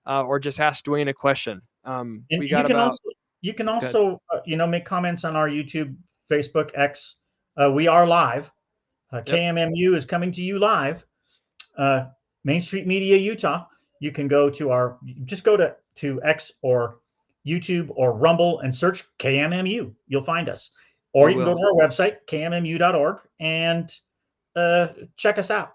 or just ask Dwayne a question. We got you can also make comments on our YouTube, Facebook, X. We are live. KMMU is coming to you live. Main Street Media Utah. You can go to just go to X or YouTube or Rumble and search KMMU. You'll find us. Or you can go to our website, kmmu.org, and check us out.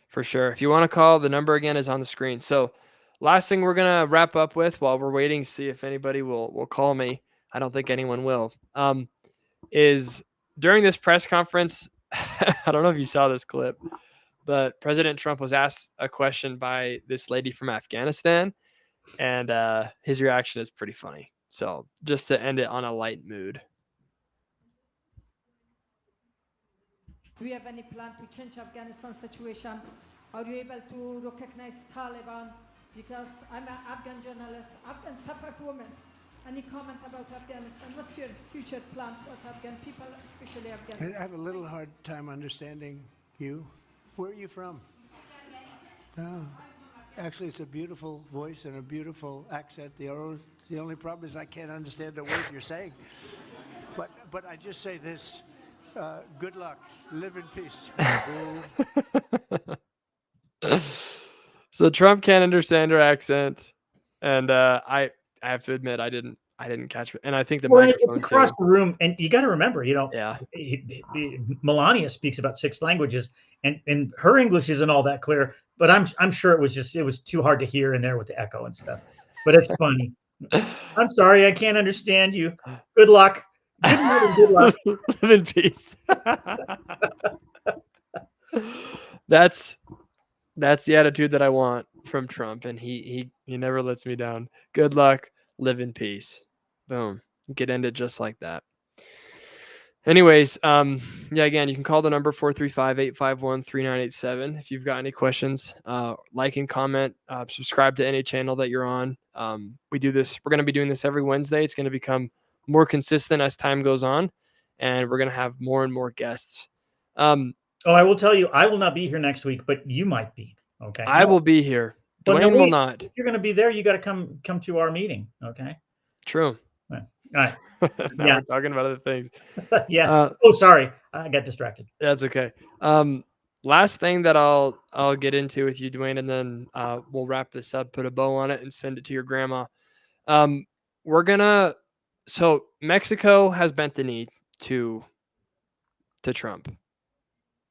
For sure. If you want to call, the number again is on the screen. So last thing we're going to wrap up with while we're waiting to see if anybody will call me. I don't think anyone will. Is during this press conference, I don't know if you saw this clip, but President Trump was asked a question by this lady from Afghanistan, and his reaction is pretty funny. So just to end it on a light mood. Do you have any plan to change Afghanistan situation? Are you able to recognize Taliban? Because I'm an Afghan journalist, Afghan suffered woman. Any comment about Afghanistan? What's your future plan for Afghan people, especially Afghanistan? I have a little hard time understanding you. Where are you from? Oh, actually, it's a beautiful voice and a beautiful accent. The only problem is I can't understand a word you're saying. But I just say this. Good luck. Live in peace. So Trump can't understand her accent, and I have to admit I didn't catch it, and I think the microphone across the room, and you got to remember, yeah, Melania speaks about 6 languages, and her English isn't all that clear. But I'm sure it was too hard to hear in there with the echo and stuff. But it's funny. I'm sorry, I can't understand you. Good luck. Good night and good luck. Live in peace. That's the attitude that I want from Trump, and he never lets me down. Good luck. Live in peace. Boom. You could end it just like that. Anyways, again, you can call the number 435-851-3987 if you've got any questions. Like and comment, subscribe to any channel that you're on. We do this. We're going to be doing this every Wednesday. It's going to become more consistent as time goes on, and we're going to have more and more guests. I will tell you, I will not be here next week, but you might be. Okay. I will be here. Dwayne will not. If you're going to be there, you got to come to our meeting. Okay. True. All right. Now we're talking about other things. Yeah. Sorry. I got distracted. That's okay. Last thing that I'll get into with you, Dwayne, and then we'll wrap this up, put a bow on it, and send it to your grandma. So Mexico has bent the knee to Trump.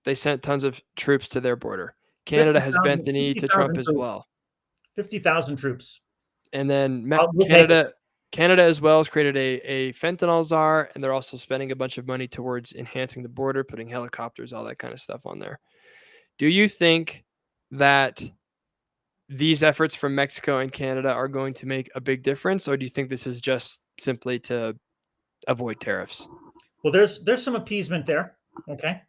They sent tons of troops to their border. Canada has bent the knee to Trump as well. 50,000 troops. And then Canada as well has created a fentanyl czar, and they're also spending a bunch of money towards enhancing the border, putting helicopters, all that kind of stuff on there. Do you think that these efforts from Mexico and Canada are going to make a big difference, or do you think this is just simply to avoid tariffs? Well, there's some appeasement there, okay,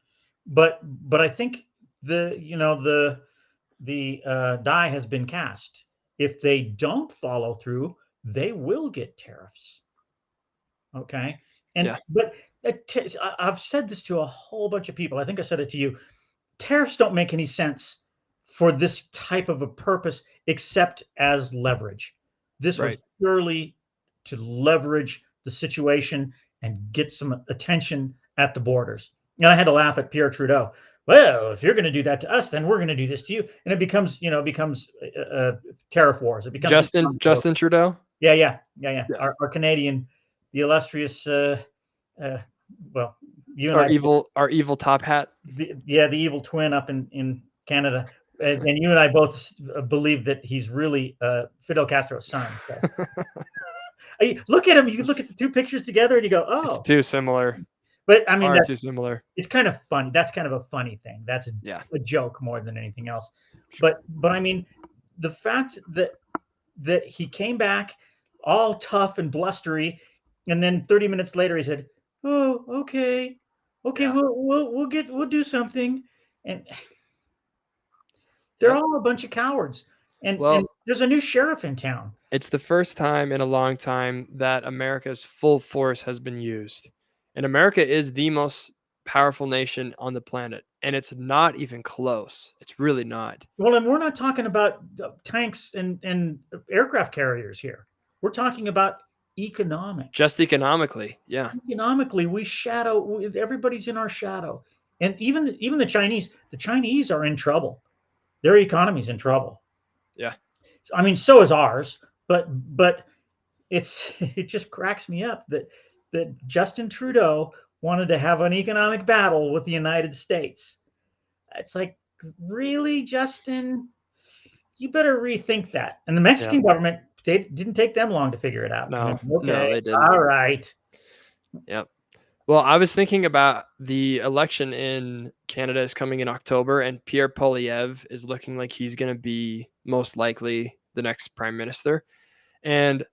but I think the die has been cast. If they don't follow through, they will get tariffs. Okay, And Yeah. but I've said this to a whole bunch of people. I think I said it to you. Tariffs don't make any sense for this type of a purpose except as leverage. This was Right. purely to leverage the situation and get some attention at the borders. And I had to laugh at Pierre Trudeau. Well, if you're going to do that to us, then we're going to do this to you. And it becomes, tariff wars. It becomes Justin Trudeau. Yeah. Yeah. Our Canadian, the illustrious, well, you and Our evil top hat. the evil twin up in Canada, and you and I both believe that he's really Fidel Castro's son. So. Look at him. You look at the two pictures together, and you go, "Oh, It's too similar." But I mean, too similar. It's kind of funny. That's kind of a funny thing. That's a joke more than anything else. Sure. But I mean, the fact that he came back all tough and blustery, and then 30 minutes later he said, "Oh, okay, Yeah. we'll do something," and they're all a bunch of cowards. And there's a new sheriff in town. It's the first time in a long time that America's full force has been used. And America is the most powerful nation on the planet. And it's not even close. It's really not. Well, and we're not talking about tanks and aircraft carriers here. We're talking about economics. Just economically, yeah. Economically, everybody's in our shadow. And even the Chinese are in trouble. Their economy's in trouble. Yeah. I mean, so is ours, but it just cracks me up that Justin Trudeau wanted to have an economic battle with the United States. It's like, really, Justin? You better rethink that. And the Mexican government, they didn't take them long to figure it out. No, okay, no, they didn't. All right. Yep. Well, I was thinking about the election in Canada is coming in October, and Pierre Poilievre is looking like he's going to be most likely the next prime minister. And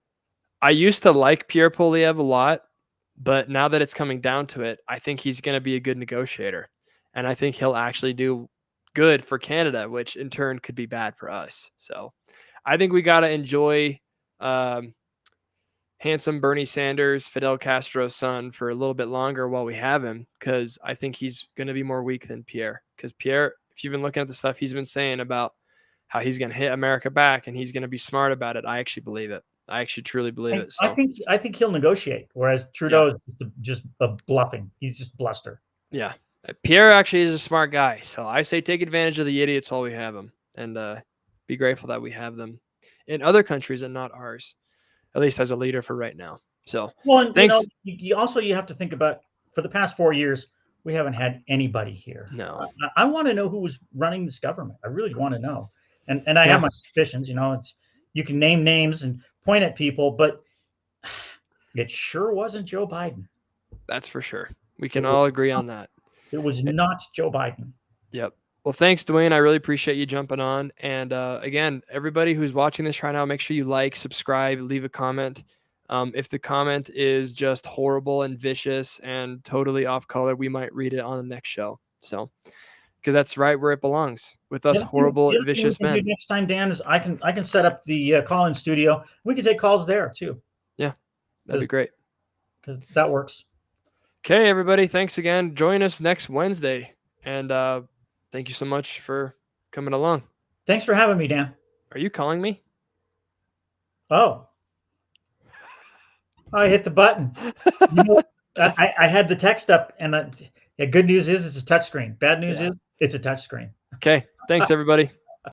I used to like Pierre Poilievre a lot, but now that it's coming down to it, I think he's going to be a good negotiator. And I think he'll actually do good for Canada, which in turn could be bad for us. So I think we got to enjoy handsome Bernie Sanders, Fidel Castro's son, for a little bit longer while we have him, because I think he's going to be more weak than Pierre. Because Pierre, if you've been looking at the stuff he's been saying about how he's going to hit America back and he's going to be smart about it, I actually believe it. I actually truly believe it. So. I think he'll negotiate, whereas Trudeau is just bluffing. He's just bluster. Yeah. Pierre actually is a smart guy. So I say take advantage of the idiots while we have them, and be grateful that we have them in other countries and not ours, at least as a leader for right now. So, well, and thanks. You have to think about, for the past 4 years, we haven't had anybody here. No. I want to know who was running this government. I really want to know. And I have my suspicions, you can name names and point at people, but it sure wasn't Joe Biden. That's for sure. We can all agree on that. It was not Joe Biden. Yep. Well, thanks, Dwayne. I really appreciate you jumping on. And again, everybody who's watching this right now, make sure you like, subscribe, leave a comment. If the comment is just horrible and vicious and totally off color, we might read it on the next show. So, because that's right where it belongs, with us horrible and vicious men. Next time, Dan, is I can set up the call-in studio. We can take calls there too. Yeah, that'd be great. Because that works. Okay, everybody. Thanks again. Join us next Wednesday. And thank you so much for coming along. Thanks for having me, Dan. Are you calling me? Oh. I hit the button. I had the text up, and good news is it's a touchscreen. Bad news is it's a touchscreen. Okay. Thanks, everybody.